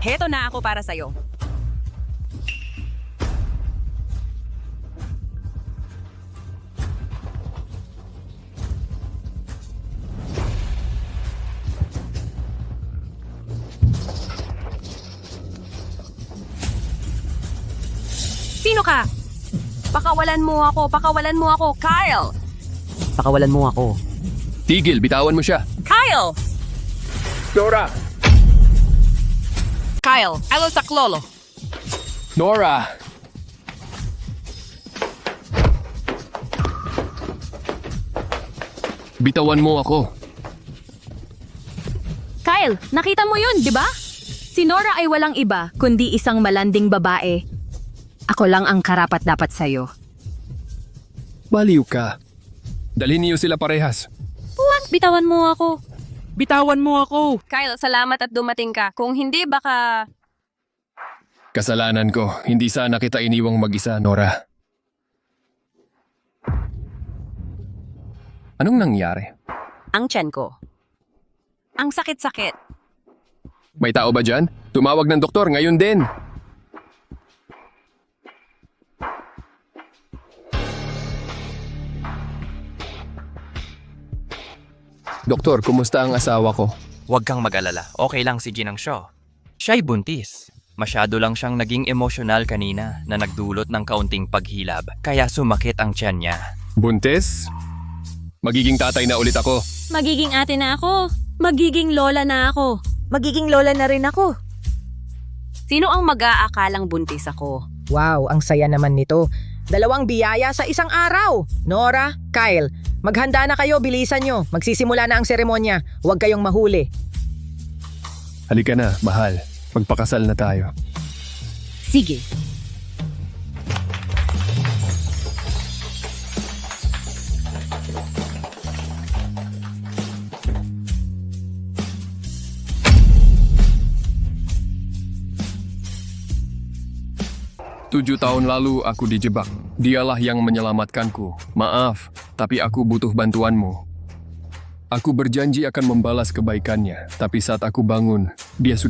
Heto na ako para sa'yo. Sino ka? Pakawalan mo ako, Kyle! Pakawalan mo ako. Tigil, bitawan mo siya. Kyle! Nora! Kyle, alo sa klolo. Nora! Bitawan mo ako. Kyle, nakita mo yun, di ba? Si Nora ay walang iba, kundi isang malanding babae. Ako lang ang karapat-dapat sa'yo. Baliw ka. Dalhin niyo sila parehas. Bitawan mo ako. Bitawan mo ako. Kyle, salamat at dumating ka. Kung hindi, baka... Kasalanan ko. Hindi sana kita iniwang mag-isa, Nora. Anong nangyari? Ang tiyan ko. Ang sakit-sakit. May tao ba dyan? Tumawag ng doktor ngayon din. Doktor, kumusta ang asawa ko? Huwag kang mag-alala. Okay lang si Ginang Shaw. Siya'y buntis. Masyado lang siyang naging emosyonal kanina na nagdulot ng kaunting paghilab. Kaya sumakit ang tiyan niya. Buntis? Magiging tatay na ulit ako. Magiging ate na ako. Magiging lola na ako. Magiging lola na rin ako. Sino ang mag-aakalang buntis ako? Wow, ang saya naman nito. 2 biyaya sa isang araw. Nora, Kyle, maghanda na kayo, bilisan nyo. Magsisimula na ang seremonya. Huwag kayong mahuli. Halika na, mahal. Magpakasal na tayo. Sige. Tujuh tahun lalu aku dijebak. Dialah yang menyelamatkanku. Maaf, tapi aku butuh bantuanmu. Aku berjanji akan membalas kebaikannya, tapi saat aku bangun, dia sudah